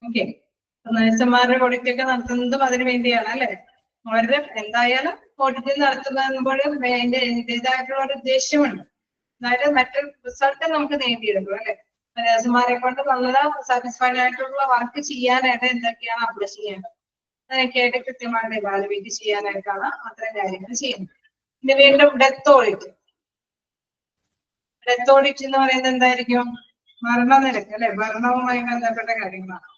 ഓക്കെ, നഴ്സുമാരുടെ ഓഡിറ്റ് ഒക്കെ നടത്തുന്നതും അതിനു വേണ്ടിയാണ് അല്ലെ. അവരുടെ എന്തായാലും ഓഡിറ്റ് നടത്തുമ്പോഴും അതിൻ്റെതായിട്ടുള്ള ഒരു ഉദ്ദേശമുണ്ട്, അതായത് മറ്റൊരു റിസൾട്ട് നമുക്ക് നേടിയെടുക്കും അല്ലെ. നഴ്സുമാരെ കൊണ്ട് വളരെ സാറ്റിസ്ഫൈഡ് ആയിട്ടുള്ള വർക്ക് ചെയ്യാനായിട്ട് എന്തൊക്കെയാണ് അപ്ലൈ ചെയ്യേണ്ടത് അതൊക്കെയായിട്ട് കൃത്യമായിട്ട് ഇവാലുവേറ്റ് ചെയ്യാനായിട്ടാണ് അത്തരം കാര്യങ്ങൾ ചെയ്യുന്നത്. ഇനി വീണ്ടും ഡെത്ത് ഓഡിറ്റ്. ഡെത്ത് ഓഡിറ്റ് എന്ന് പറയുന്നത് എന്തായിരിക്കും? മരണനിരക്ക് അല്ലെ, മരണവുമായി ബന്ധപ്പെട്ട കാര്യങ്ങളാണ്.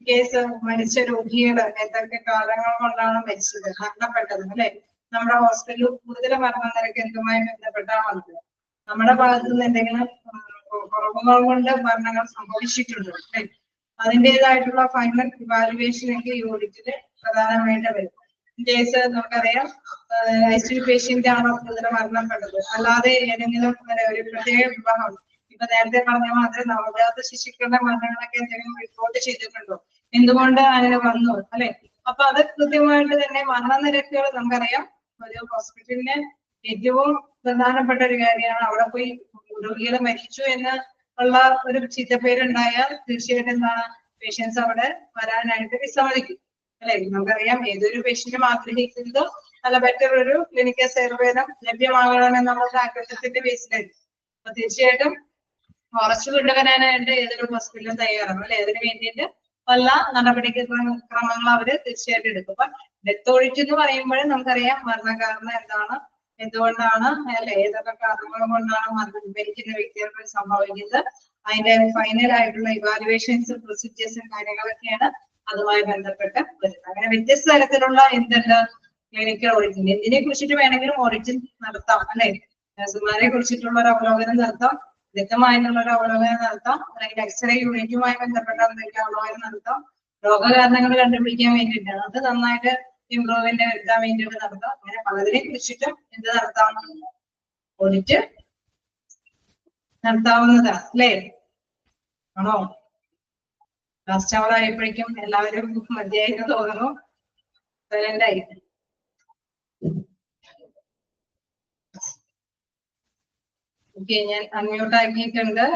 കേസ് മരിച്ച രോഗികള് എന്തൊക്കെ കാരണങ്ങൾ കൊണ്ടാണ് മരിച്ചത്, മരണപ്പെട്ടത് അല്ലെ. നമ്മുടെ ഹോസ്പിറ്റലിൽ കൂടുതൽ മരണനിരക്ക് എന്തുമായി ബന്ധപ്പെട്ടാണ് വന്നത്, നമ്മുടെ ഭാഗത്തു നിന്ന് എന്തെങ്കിലും കുറവുകൾ കൊണ്ട് മരണങ്ങൾ സംഭവിച്ചിട്ടുണ്ടോ അല്ലെ, അതിൻ്റെതായിട്ടുള്ള ഫൈനൽ ഇവാലുവേഷനൊക്കെ ഈ ഓഡിറ്റില് പ്രധാനമായിട്ട് വരും. കേസ് നമുക്കറിയാം ICU പേഷ്യന്റ് ആണ് കൂടുതൽ മരണപ്പെട്ടത്, അല്ലാതെ ഏതെങ്കിലും ഒരു പ്രത്യേക വിഭാഗം ഇപ്പൊ നേരത്തെ പറഞ്ഞ മാത്രമേ നവജാത ശിശുക്കളുടെ മരണങ്ങളൊക്കെ എന്തെങ്കിലും റിപ്പോർട്ട് ചെയ്തിട്ടുണ്ടോ, എന്തുകൊണ്ട് അങ്ങനെ വന്നു അല്ലെ. അപ്പൊ അത് കൃത്യമായിട്ട് തന്നെ മരണനിരക്കുകൾ നമുക്കറിയാം ഒരു ഹോസ്പിറ്റലിന് ഏറ്റവും പ്രധാനപ്പെട്ട ഒരു കാര്യമാണ്. അവിടെ പോയി രോഗികൾ മരിച്ചു എന്ന് ഉള്ള ഒരു ചീത്തപ്പേരുണ്ടായാൽ തീർച്ചയായിട്ടും എന്താണ് പേഷ്യൻസ് അവിടെ വരാനായിട്ട് വിസമ്മതിക്കും അല്ലെ. നമുക്കറിയാം ഏതൊരു പേഷ്യന്റും ആഗ്രഹിക്കുന്നത് നല്ല ബെറ്റർ ഒരു ക്ലിനിക്കൽ സേവനം ലഭ്യമാകണമെന്നുള്ള ആഗ്രഹത്തിന്റെ ബേസിലായിരിക്കും. അപ്പൊ തീർച്ചയായിട്ടും കുറച്ചു കൊണ്ടുവരാനായിട്ട് ഏതൊരു ഹോസ്പിറ്റലും തയ്യാറാണ് അല്ലെ. അതിന് വേണ്ടിയിട്ട് പല നടപടിക്രമങ്ങൾ അവര് തീർച്ചയായിട്ടും എടുക്കും. അപ്പൊ ഡെത്ത് ഓഡിറ്റ് എന്ന് പറയുമ്പോഴും നമുക്കറിയാം മരണകാരണം എന്താണ്, എന്തുകൊണ്ടാണ് അല്ലെ, ഏതൊക്കെ കാരണങ്ങൾ കൊണ്ടാണ് മരിക്കുന്ന വ്യക്തികൾക്ക് സംഭവിക്കുന്നത്, അതിന്റെ ഫൈനൽ ആയിട്ടുള്ള ഇവാലുവേഷൻസും പ്രൊസീജിയേഴ്സും കാര്യങ്ങളൊക്കെയാണ് അതുമായി ബന്ധപ്പെട്ട് വരുന്നത്. അങ്ങനെ വ്യത്യസ്ത തരത്തിലുള്ള എന്തുണ്ട് ക്ലിനിക്കൽ ഓഡിറ്റിംഗ്. എന്തിനെ കുറിച്ചിട്ട് വേണമെങ്കിലും ഓഡിറ്റിംഗ് നടത്താം അല്ലെ. നഴ്സുമാരെ കുറിച്ചിട്ടുള്ള ഒരു അവലോകനം നടത്താം, വ്യക്തമായിട്ടുള്ള ഒരു അവലോകനം നടത്താം, അല്ലെങ്കിൽ എക്സ്റേ യൂണിറ്റുമായി ബന്ധപ്പെട്ട എന്തെങ്കിലും അവലോകനം നടത്താം, രോഗകാരണങ്ങൾ കണ്ടുപിടിക്കാൻ വേണ്ടിയിട്ടാണ്. അത് നന്നായിട്ട് ഇംപ്രൂവ്മെന്റ് വരുത്താൻ വേണ്ടിയിട്ട് നടത്താം. അങ്ങനെ പലതിനെ കുറിച്ചിട്ടും എന്ത് നടത്താം, ഓഡിറ്റ് നടത്താവുന്നതാണ് അല്ലേ? ആണോ? ലാസ്റ്റ് അവർ ആയപ്പോഴേക്കും എല്ലാവരും മതിയായിട്ട് തോന്നുന്നു, സൈലന്റ് ആയി. ഓക്കെ, ഞാൻ അൺമ്യൂട്ട് ആക്കിയിട്ടുണ്ട്.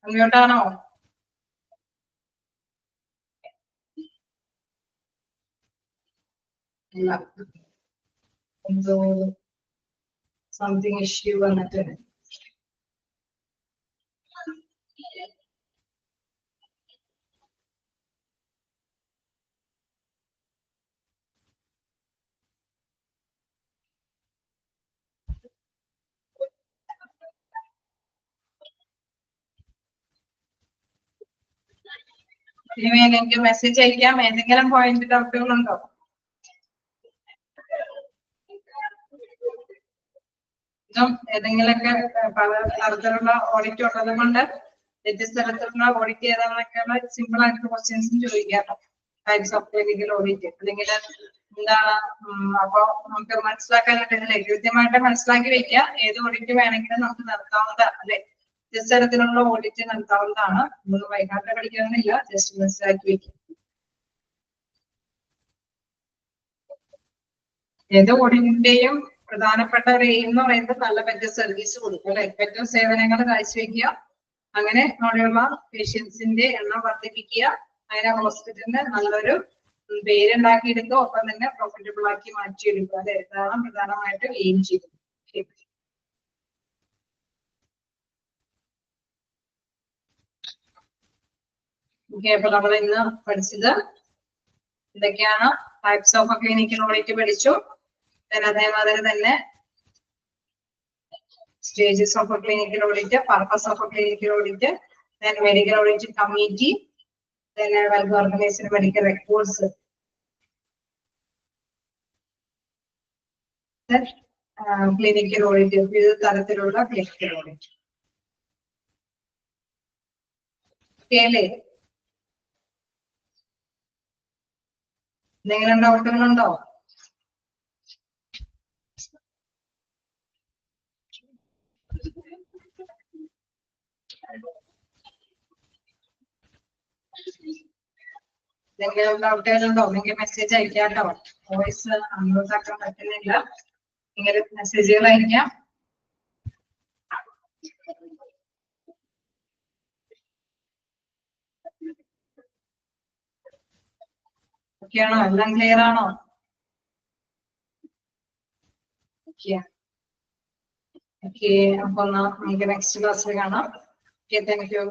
അൺമ്യൂട്ടാണോ? ഇല്ല, എന്തോ സംതിങ് ഇഷ്യൂ വന്നിട്ട്. ഇനി എനിക്ക് മെസ്സേജ് അയക്കാം. ഏതെങ്കിലും പോയിന്റ് ഡൗട്ടുകളുണ്ടോ? ഏതെങ്കിലൊക്കെ പല തരത്തിലുള്ള ഓഡിറ്റ് ഉള്ളത് കൊണ്ട് വ്യത്യസ്ത തരത്തിലുള്ള ഓഡിറ്റ് ചെയ്താന്നൊക്കെയുള്ള സിമ്പിൾ ആയിട്ടുള്ള ക്വസ്റ്റ്യൻസും ചോദിക്കാം. ടൈപ്സ് ഓഫ് ടെക്നിക്കൽ ഓഡിറ്റ് അല്ലെങ്കിൽ എന്താണ്, അപ്പൊ നമുക്ക് മനസ്സിലാക്കാനായിട്ട് കൃത്യമായിട്ട് മനസ്സിലാക്കി വെക്കുക. ഏത് ഓഡിറ്റ് വേണമെങ്കിലും നമുക്ക് നടത്താവുന്നതാണ് അല്ലെ? വ്യത്യസ്ത തരത്തിലുള്ള ഓഡിറ്റ് നടത്താവുന്നതാണ്. നമ്മൾ വൈകാട്ട് പഠിക്കാനില്ല, ജസ്റ്റ് മനസ്സിലാക്കി വെക്കുക. ഏത് ഓഡിറ്റിന്റെയും പ്രധാനപ്പെട്ട ഒരു എയിം എന്ന് പറയുന്നത് നല്ല പറ്റ സർവീസ് കൊടുക്കുക അല്ലെ? പറ്റ സേവനങ്ങൾ കാഴ്ചവെക്കുക. അങ്ങനെ അവിടെയുള്ള പേഷ്യൻസിന്റെ എണ്ണം വർദ്ധിപ്പിക്കുക. അങ്ങനെ ഹോസ്പിറ്റലിന് നല്ലൊരു പേരുണ്ടാക്കിയെടുക്കുക. ഒപ്പം തന്നെ പ്രോഫിറ്റബിൾ ആക്കി മാറ്റിയെടുക്കുക അല്ലെ? ഇതാണ് പ്രധാനമായിട്ട് എയിം ചെയ്യുന്നത്. ഓക്കെ, അപ്പൊ നമ്മൾ ഇന്ന് പഠിച്ചത് എന്തൊക്കെയാണ്? ടൈപ്സ് ഓഫ് ക്ലിനിക്കൽ ഓഡിറ്റ് പഠിച്ചു. അതേമാതിരി തന്നെ stages of a clinical audit, purpose of a clinical audit, then medical audit committee, then organization medical records, then clinical audit, this tharathilulla clinical audit. Okay, എന്തെങ്കിലും ഡൗട്ടുകളുണ്ടോ? എന്തെങ്കിലും ഡൗട്ടുകളുണ്ടോ? നിങ്ങൾക്ക് മെസ്സേജ് അയക്കാം കേട്ടോ. Voice unmute ആക്കാൻ പറ്റുന്നില്ല. ഇങ്ങനെ മെസ്സേജുകൾ അയക്കാം. ഓക്കെ ആണോ? എല്ലാം ക്ലിയർ ആണോ? ഓക്കെ, അപ്പൊ നമുക്ക് നെക്സ്റ്റ് ക്ലാസ്സിൽ കാണാം. Okay, thank you.